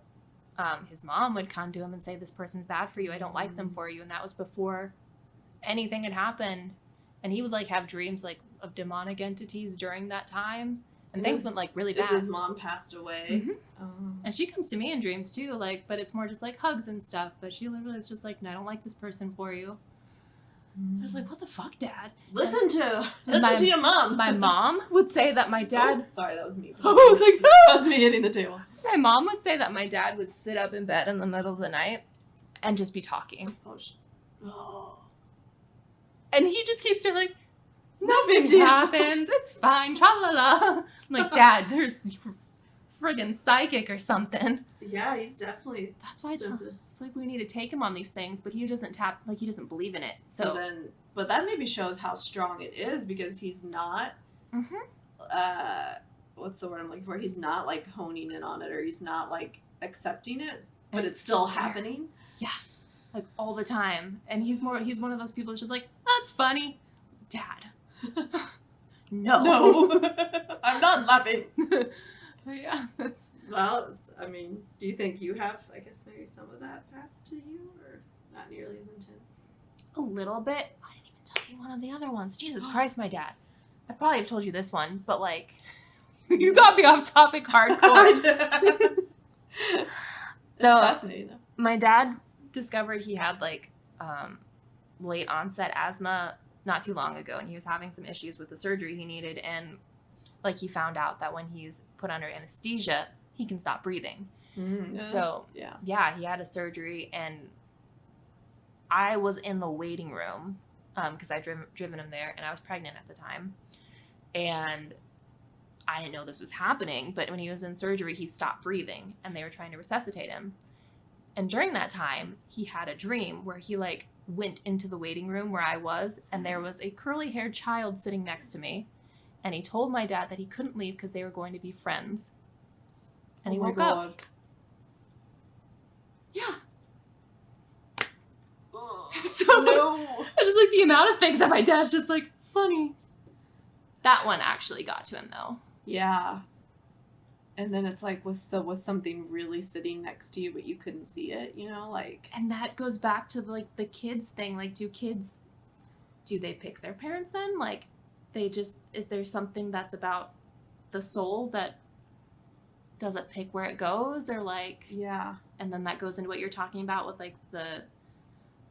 C: his mom would come to him and say, this person's bad for you, I don't like them for you, and that was before anything had happened. And he would, like, have dreams, like, of demonic entities during that time, and things went, like, really bad.
B: His mom passed away.
C: And she comes to me in dreams too, like, but it's more just like hugs and stuff, but she literally is just like, no, I don't like this person for you. I was like, what the fuck, Dad?
B: Listen to your mom.
C: My mom would say that my dad...
B: Oh, sorry, that was me.
C: I was like,
B: that was me hitting the table.
C: My mom would say that my dad would sit up in bed in the middle of the night and just be talking.
B: Oh.
C: And he just keeps saying, like, nothing happens, it's fine, tra-la-la. I'm like, Dad, there's friggin' psychic or something.
B: Yeah, he's definitely...
C: That's why it's like we need to take him on these things, but he doesn't he doesn't believe in it.
B: But that maybe shows how strong it is, because he's not... what's the word I'm looking for? He's not, like, honing in on it, or he's not, like, accepting it, but it's still happening.
C: Yeah. Like, all the time. And he's one of those people that's just like, that's funny. Dad. No.
B: I'm not laughing.
C: Yeah, that's...
B: Well, I mean, do you think you have, I guess, maybe some of that passed to you, or not nearly as intense?
C: A little bit. I didn't even tell you one of the other ones. Jesus Christ, my dad. I probably have told you this one, but, like, you got me off topic hardcore. So,
B: fascinating, though.
C: My dad discovered he had, like, late onset asthma not too long ago, and he was having some issues with the surgery he needed, and, like, he found out that when he's put under anesthesia, he can stop breathing. So, yeah, he had a surgery, and I was in the waiting room, because I'd driven him there, and I was pregnant at the time, and I didn't know this was happening, but when he was in surgery, he stopped breathing, and they were trying to resuscitate him. And during that time, he had a dream where he like went into the waiting room where I was, and there was a curly-haired child sitting next to me. And he told my dad that he couldn't leave because they were going to be friends. And he woke up. Yeah. So
B: No.
C: it's just like the amount of things that my dad's just like, funny. That one actually got to him though.
B: Yeah. And then it's like, was something really sitting next to you, but you couldn't see it, you know, like.
C: And that goes back to like the kids thing. Like, do they pick their parents then? Like, is there something that's about the soul that doesn't pick where it goes, or like.
B: Yeah.
C: And then that goes into what you're talking about with like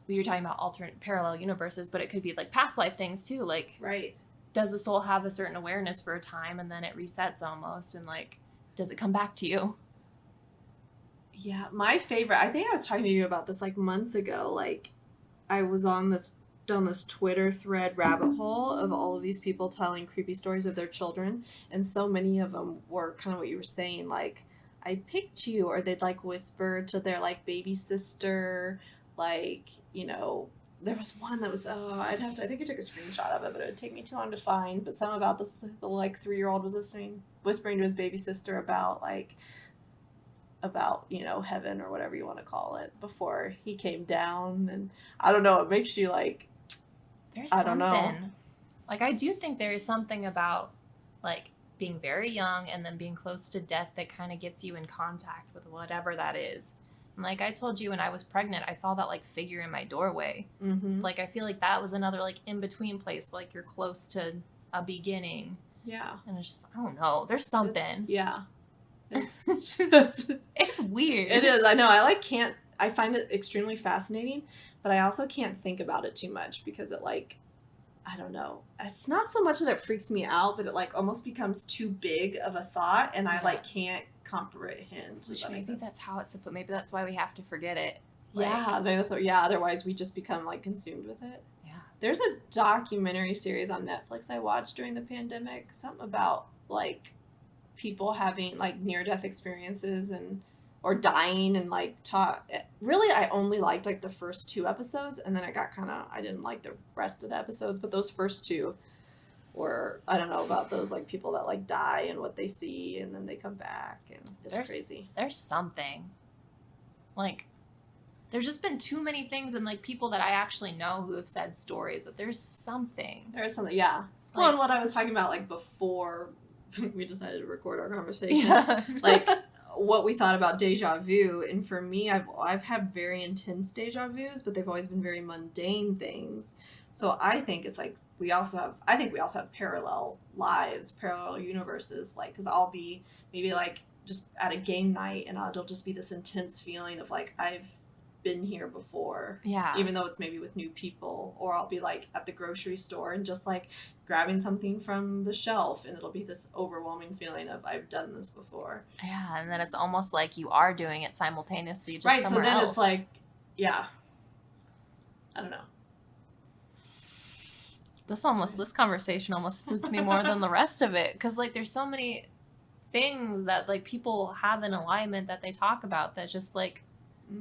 C: you're talking about alternate parallel universes, but it could be like past life things too. Like,
B: right.
C: Does the soul have a certain awareness for a time and then it resets almost, and like, does it come back to you?
B: Yeah, my favorite, I think I was talking to you about this like months ago. Like, I was down this Twitter thread rabbit hole of all of these people telling creepy stories of their children, and so many of them were kind of what you were saying, like, I picked you, or they'd like whisper to their like baby sister, like, you know, there was one that was, I think I took a screenshot of it, but it would take me too long to find, but some about the like 3-year-old was whispering to his baby sister about, you know, heaven or whatever you want to call it before he came down. And I don't know, it makes you like,
C: there's
B: I
C: something.
B: don't know.
C: Like, I do think there is something about like being very young and then being close to death that kind of gets you in contact with whatever that is. And like I told you, when I was pregnant, I saw that like figure in my doorway.
B: Mm-hmm.
C: Like, I feel like that was another like in between place, like you're close to a beginning.
B: Yeah.
C: And it's just, I don't know, there's something. It's weird.
B: It is. I know. I find it extremely fascinating, but I also can't think about it too much because it like, I don't know. It's not so much that it freaks me out, but it like almost becomes too big of a thought, and I like can't comprehend.
C: Which maybe that's how it's, but maybe that's why we have to forget it.
B: Like, otherwise we just become like consumed with it.
C: Yeah.
B: There's a documentary series on Netflix I watched during the pandemic, something about like people having like near-death experiences or dying, and like really I only liked like the first 2 episodes, and then I didn't like the rest of the episodes, but those first 2 were, I don't know about those like people that like die and what they see and then they come back, and it's crazy.
C: There's something. Like, there's just been too many things, and like people that I actually know who have said stories that there's something.
B: There's something, yeah.
C: Like,
B: well, and what I was talking about like before we decided to record our conversation,
C: yeah.
B: like what we thought about deja vu. And for me, I've had very intense deja vus, but they've always been very mundane things. So I think it's like we also have parallel lives, parallel universes, like, because I'll be maybe like just at a game night, and it'll just be this intense feeling of like I've been here before, even though it's maybe with new people. Or I'll be like at the grocery store and just like grabbing something from the shelf, and it'll be this overwhelming feeling of I've done this before.
C: Yeah, and then it's almost like you are doing it simultaneously, just
B: right. So
C: somewhere
B: then
C: else.
B: It's like, I don't know.
C: This conversation almost spooked me more than the rest of it, because like there's so many things that like people have in alignment that they talk about that just like,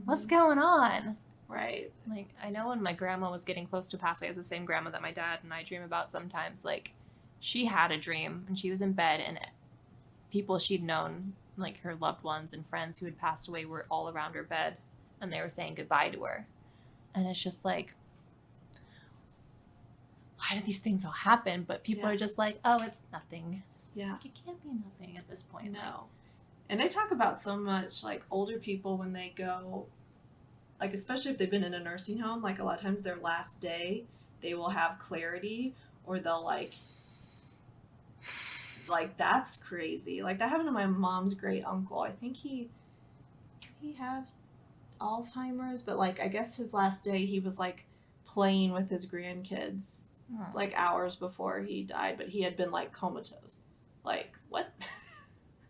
C: what's going on?
B: Right.
C: Like, I know when my grandma was getting close to pass away, it was the same grandma that my dad and I dream about sometimes. Like, she had a dream, and she was in bed, and people she'd known, like her loved ones and friends who had passed away, were all around her bed, and they were saying goodbye to her. And it's just like, why do these things all happen? But people are just like, oh, it's nothing.
B: Yeah.
C: Like, it can't be nothing at this point.
B: No. And they talk about so much, like, older people when they go, like, especially if they've been in a nursing home, like, a lot of times their last day, they will have clarity, or they'll, like, that's crazy. Like, that happened to my mom's great uncle. I think he had Alzheimer's, but, like, I guess his last day, he was, like, playing with his grandkids, like, hours before he died, but he had been, like, comatose. Like, what?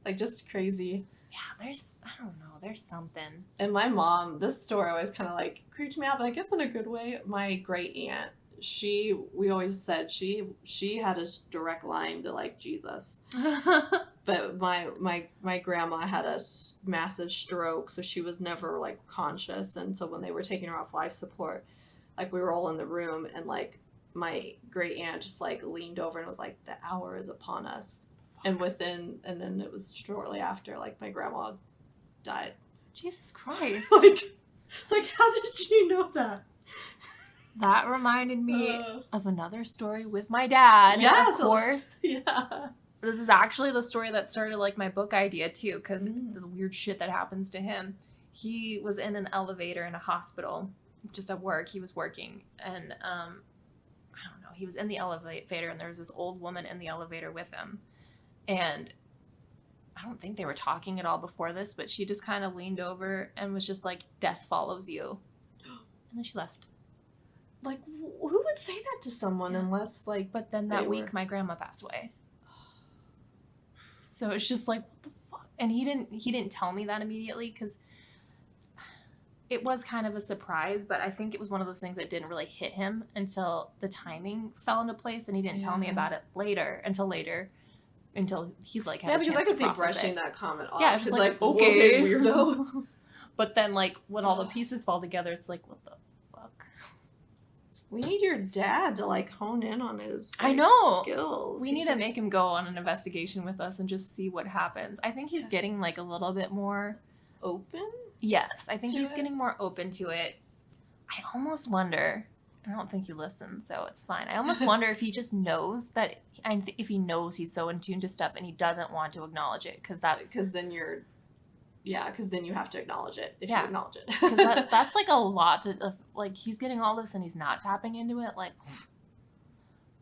B: Like, just crazy.
C: Yeah, I don't know, there's something.
B: And my mom, this story always kind of like creeped me out, but I guess in a good way. My great aunt, we always said she had a direct line to like Jesus. But my grandma had a massive stroke, so she was never like conscious. And so when they were taking her off life support, like we were all in the room, and like my great aunt just like leaned over and was like, "The hour is upon us." And then it was shortly after, like my grandma died.
C: Jesus Christ.
B: Like, it's like, how did she know that?
C: That reminded me of another story with my dad.
B: Yeah,
C: of course.
B: Yeah.
C: This is actually the story that started like my book idea too, because the weird shit that happens to him. He was in an elevator in a hospital, just at work. He was working, and I don't know. He was in the elevator, and there was this old woman in the elevator with him, and I don't think they were talking at all before this, but she just kind of leaned over and was just like, "Death follows you," and then she left.
B: Like, who would say that to someone unless like?
C: But then that week, my grandma passed away. So it's just like, what the fuck? And he didn't tell me that immediately, because it was kind of a surprise, but I think it was one of those things that didn't really hit him until the timing fell into place, and he didn't tell me about it until he like had a chance to process it.
B: Yeah, because I could see brushing that comment off.
C: Yeah, it's just like, okay, weirdo. But then like when all the pieces fall together, it's like, what the fuck?
B: We need your dad to like hone in on his
C: I know
B: skills.
C: We need to make him go on an investigation with us and just see what happens. I think he's getting like a little bit more
B: open.
C: Yes, I think he's getting more open to it. I almost wonder. I don't think he listens, so it's fine. I almost wonder if he just knows that. If he knows he's so in tune to stuff and he doesn't want to acknowledge it, because then you have to acknowledge it if you acknowledge it.
B: Because
C: that's like a lot to like. He's getting all this and he's not tapping into it. Like,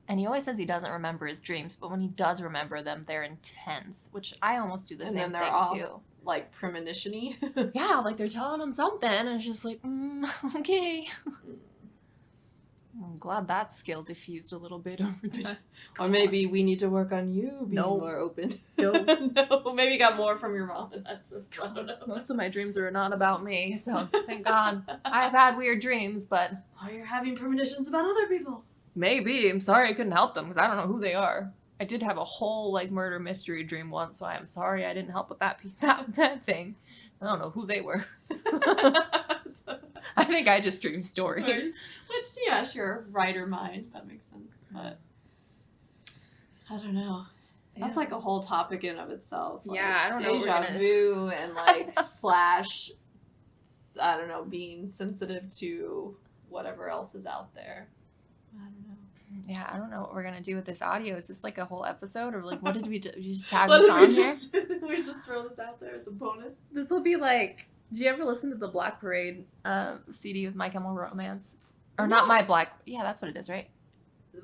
C: and he always says he doesn't remember his dreams, but when he does remember them, they're intense. Which I almost do the same thing too.
B: Like premonition-y.
C: Yeah, like they're telling him something, and it's just like, okay. I'm glad that skill diffused a little bit over time.
B: Or maybe we need to work on you being more open. No, maybe you got more from your mom. I don't know.
C: Most of my dreams are not about me, so thank God. I've had weird dreams, but...
B: Oh, you're having premonitions about other people.
C: Maybe. I'm sorry I couldn't help them, because I don't know who they are. I did have a whole, like, murder mystery dream once, so I'm sorry I didn't help with that thing. I don't know who they were. I think I just dream stories.
B: Which, yeah, sure, writer mind. That makes sense. But I don't know. That's like a whole topic in of itself. Like,
C: yeah, I don't know.
B: Deja vu and like slash, I don't know, being sensitive to whatever else is out there. I don't know.
C: Yeah, I don't know what we're going to do with this audio. Is this like a whole episode, or like what did we do? We just tag this on here?
B: We just throw this out there as a bonus.
C: This will be like, do you ever listen to the Black Parade CD with My Chemical Romance? Or not My Black, yeah, that's what it is, right?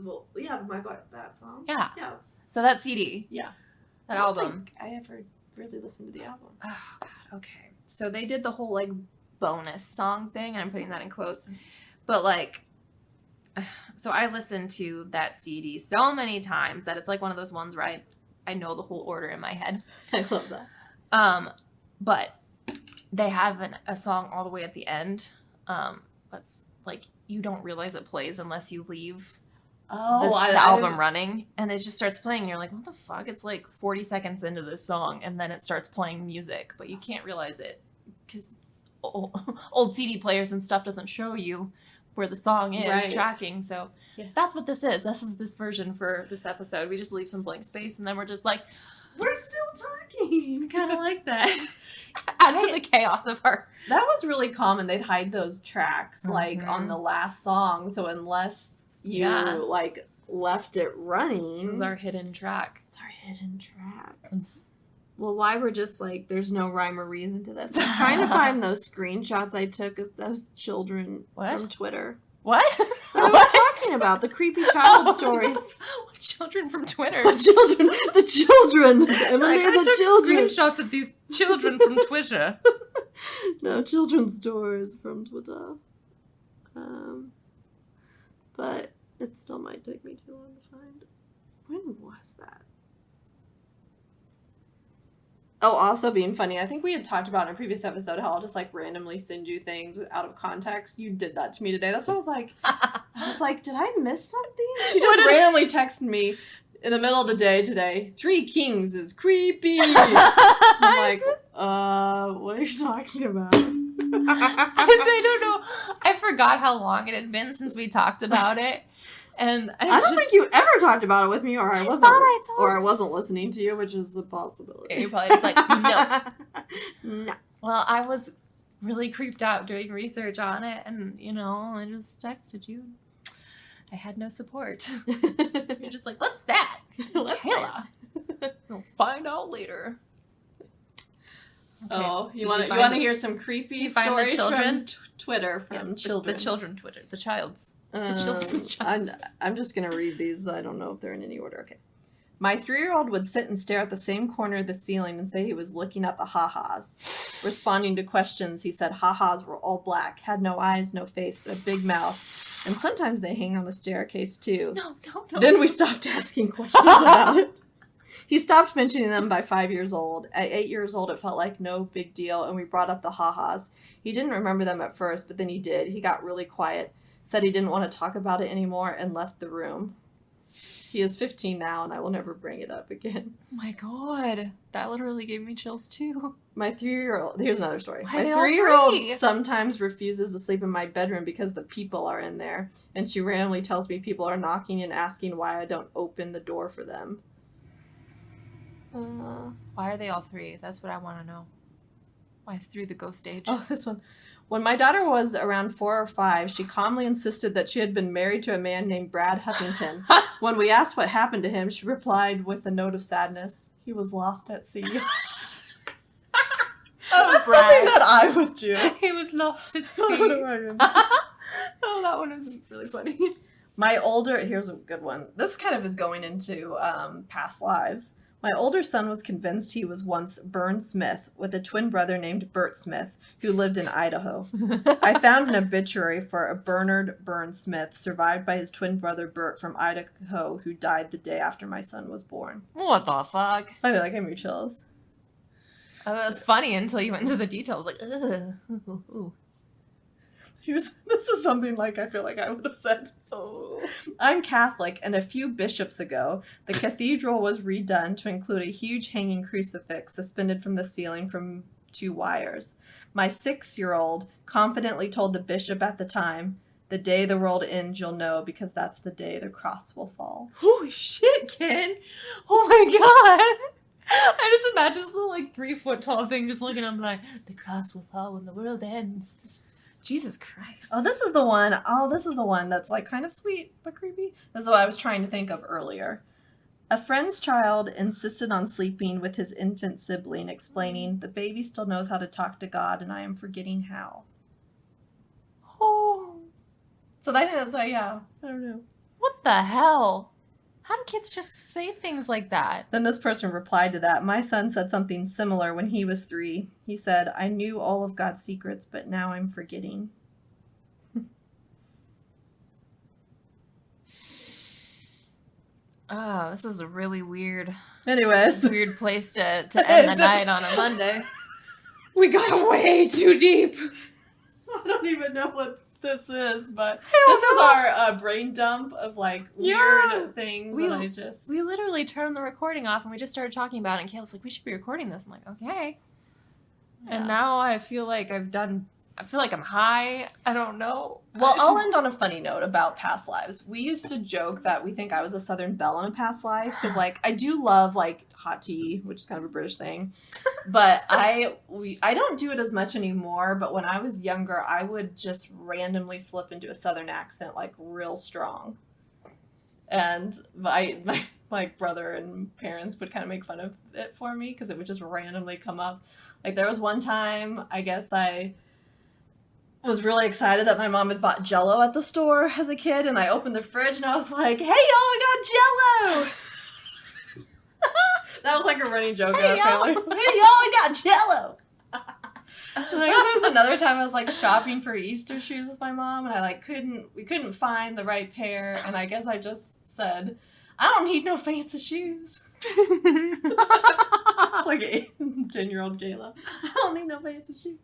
B: Well, yeah, My Black, that song.
C: Yeah.
B: Yeah.
C: So that CD.
B: Yeah.
C: That album.
B: I ever really listened to the album.
C: Oh, God, okay. So they did the whole like bonus song thing, and I'm putting that in quotes. But like, so I listened to that CD so many times that it's like one of those ones where I know the whole order in my head.
B: I love that.
C: But they have a song all the way at the end. That's like, you don't realize it plays unless you leave the album running, and it just starts playing, and you're like, what the fuck? It's like 40 seconds into this song, and then it starts playing music, but you can't realize it because old CD players and stuff doesn't show you where the song is tracking. So that's what this is. This is this version for this episode. We just leave some blank space, and then we're just like,
B: we're still talking.
C: Kind of like that. Add to the chaos of our...
B: That was really common. They'd hide those tracks like on the last song. So unless you like left it running...
C: This is our hidden track.
B: It's our hidden track. Well, why we're just like, there's no rhyme or reason to this. I was trying to find those screenshots I took of those children from Twitter.
C: What?
B: I was talking about the creepy child stories.
C: What children from Twitter?
B: What children? The children. Emily,
C: I took
B: children.
C: Screenshots of these children from Twitter.
B: No, children's stories from Twitter. But it still might take me too long to find. When was that? Oh, also being funny. I think we had talked about in a previous episode how I'll just like randomly send you things out of context. You did that to me today. That's what I was like. Did I miss something? She just randomly texted me, in the middle of the day today, 3 kings is creepy. I'm like, what are you talking about?
C: I don't know. I forgot how long it had been since we talked about it. And
B: I don't think you ever talked about it with me, or I wasn't listening to you, which is a possibility.
C: You're probably just like, no.
B: No.
C: Well, I was really creeped out doing research on it, and, I just texted you. I had no support. You're just like, what's that? Kayla. We'll find out later. Okay.
B: Oh, you want to hear some creepy stories from Twitter from children?
C: The children Twitter. The child's.
B: I'm just going to read these. I don't know if they're in any order. Okay. My 3-year-old would sit and stare at the same corner of the ceiling and say he was looking at the ha-has. Responding to questions, he said ha-has were all black, had no eyes, no face, a big mouth, and sometimes they hang on the staircase too.
C: No.
B: Then we stopped asking questions about it. He stopped mentioning them by 5 years old. At 8 years old, it felt like no big deal, and we brought up the ha-has. He didn't remember them at first, but then he did. He got really quiet, said he didn't want to talk about it anymore, and left the room. He is 15 now, and I will never bring it up again.
C: Oh my god. That literally gave me chills, too.
B: My 3-year-old... Here's another story.
C: Why
B: My
C: are they all
B: 3-year-old
C: free?
B: sometimes refuses to sleep in my bedroom because the people are in there, and she randomly tells me people are knocking and asking why I don't open the door for them.
C: Why are they all 3? That's what I want to know. Why is 3 the ghost age?
B: Oh, this one. When my daughter was around 4 or 5, she calmly insisted that she had been married to a man named Brad Huffington. When we asked what happened to him, she replied with a note of sadness, he was lost at sea. That's something that I would do.
C: He was lost at sea. Oh, that one is really funny.
B: Here's a good one. This kind of is going into past lives. My older son was convinced he was once Bern Smith with a twin brother named Bert Smith who lived in Idaho. I found an obituary for a Bernard Bern Smith survived by his twin brother Bert from Idaho who died the day after my son was born.
C: What the fuck?
B: I feel like I gave me chills.
C: Oh, that was funny until you went into the details. Like, ugh. Ooh.
B: This is something like I feel like I would have said. Oh. I'm Catholic, and a few bishops ago, the cathedral was redone to include a huge hanging crucifix suspended from the ceiling from 2 wires. My 6-year-old confidently told the bishop at the time, the day the world ends, you'll know, because that's the day the cross will fall.
C: Holy shit, Ken! Oh my god! I just imagine this little, 3-foot tall thing just looking up like, the cross will fall when the world ends. Jesus Christ.
B: Oh, this is the one that's kind of sweet but creepy. This is what I was trying to think of earlier. A friend's child insisted on sleeping with his infant sibling, explaining, the baby still knows how to talk to God and I am forgetting how.
C: Oh.
B: So that's why, yeah, I don't know.
C: What the hell? How do kids just say things like that?
B: Then this person replied to that. My son said something similar when he was 3. He said, I knew all of God's secrets, but now I'm forgetting.
C: Oh, this is a really weird place to end the night on a Monday. We got way too deep.
B: I don't even know what this is, but this is our brain dump of weird things.
C: We literally turned the recording off and we just started talking about it, and Kayla's like, we should be recording this. I'm like, okay. Yeah. And now I feel like I'm high. I don't know.
B: Well, I'll end on a funny note about past lives. We used to joke that we think I was a Southern belle in a past life because I do love hot tea, which is kind of a British thing, but I don't do it as much anymore. But when I was younger, I would just randomly slip into a Southern accent real strong, and my brother and parents would kind of make fun of it for me because it would just randomly come up. There was one time, I guess I was really excited that my mom had bought Jell-O at the store as a kid, and I opened the fridge and I was like, "Hey y'all, we got Jell-O!" That was a running joke in our family. Hey y'all, we got Jell-O! And I guess there was another time I was shopping for Easter shoes with my mom, and we couldn't find the right pair, and I guess I just said, "I don't need no fancy shoes." Like a 10-year-old Kayla. I don't need no fancy shoes.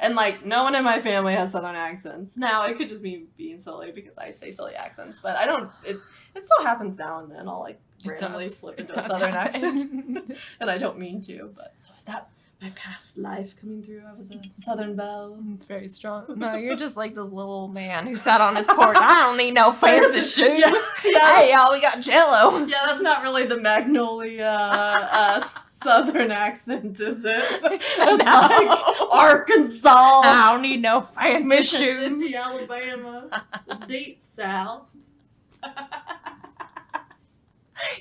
B: And no one in my family has Southern accents. Now it could just be being silly because I say silly accents, but I don't. It still happens now and then. I'll randomly slip into a
C: does
B: southern
C: happen.
B: accent. And I don't mean to, but so is that my past life coming through? I was a southern belle.
C: It's very strong. No, you're just like this little man who sat on his porch. I don't need no fancy shoes.
B: Yeah.
C: Hey, y'all, we got Jello.
B: Yeah, that's not really the Magnolia southern accent, is it? It's like Arkansas,
C: I don't need no fancy
B: Mississippi,
C: shoes.
B: Alabama, deep south.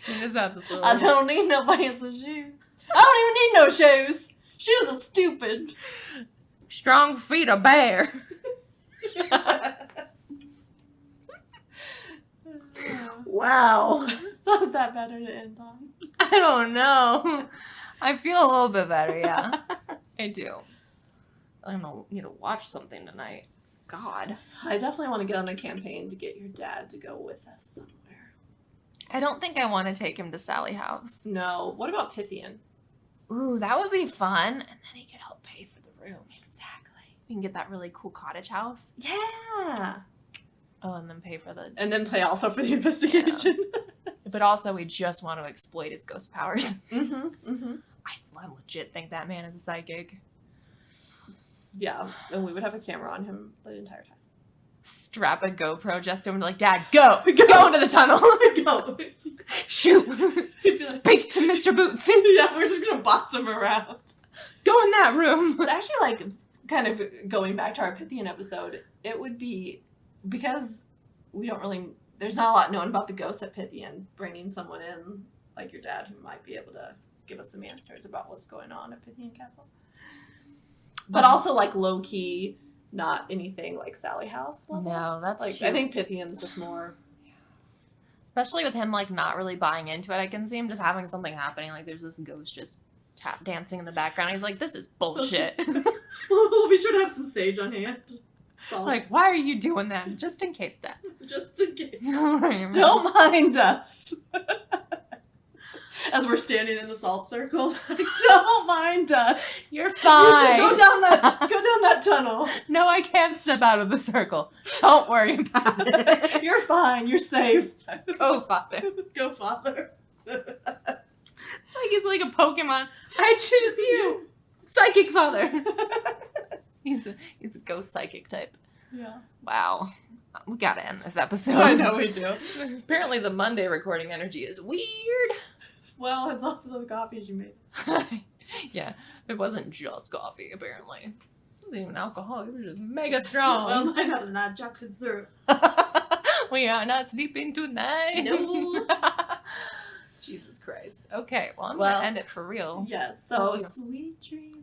C: You just have this little...
B: I don't need no fancy shoes. I don't even need no shoes. Shoes are stupid.
C: strong feet of bear.
B: Wow. So is that better to end on?
C: I don't know. I feel a little bit better, yeah. I do. I don't need to watch something tonight. God.
B: I definitely want to get on a campaign to get your dad to go with us somewhere.
C: I don't think I want to take him to Sally House.
B: No. What about Pythian?
C: Ooh, that would be fun. And then he could help pay for the room.
B: Exactly.
C: We can get that really cool cottage house.
B: Yeah.
C: Oh, and then pay for the...
B: And then pay also for the investigation.
C: But also, we just want to exploit his ghost powers.
B: Mm-hmm.
C: I legit think that man is a psychic.
B: Yeah. And we would have a camera on him the entire time.
C: Strap a GoPro just to him and be like, Dad, go! Go into the tunnel!
B: Go.
C: Shoot! Speak to Mr. Boots!
B: Yeah, we're just gonna boss him around.
C: Go in that room!
B: But actually, like, kind of going back to our Pythian episode, it would be, because we don't really, there's not a lot known about the ghosts at Pythian, bringing someone in, like your dad, who might be able to give us some answers about what's going on at Pythian Castle. But also, like, low-key, not anything like Sally House level.
C: No, that's
B: Like,
C: too...
B: I think Pythian's just more...
C: Especially with him, like, not really buying into it. I can see him just having something happening. Like, there's this ghost just tap dancing in the background. He's like, this is bullshit.
B: Well, we should have some sage on hand. Salt.
C: Like, why are you doing that? Just in case, Dad.
B: Just in case.
C: Don't
B: Don't mind us. As we're standing in the salt circle, like, don't mind us.
C: You're
B: You should
C: fine.
B: go down that tunnel.
C: No, I can't step out of the circle. Don't worry about it.
B: You're fine. You're safe.
C: Go, Father.
B: Go, Father.
C: Like he's like a Pokemon. I choose you, Psychic Father. He's a ghost psychic type.
B: Yeah.
C: Wow, we gotta end this episode.
B: I know we do.
C: Apparently, the Monday recording energy is weird.
B: Well, it's also the coffees you made.
C: Yeah, it wasn't just coffee. Apparently, it wasn't even alcohol. It was just mega strong.
B: Well, I got a not chocolate syrup.
C: We are not sleeping tonight.
B: No.
C: Jesus Christ. Okay, well, I'm
B: Well,
C: gonna end it for real.
B: Yes. So
C: Thank you.
B: sweet dreams.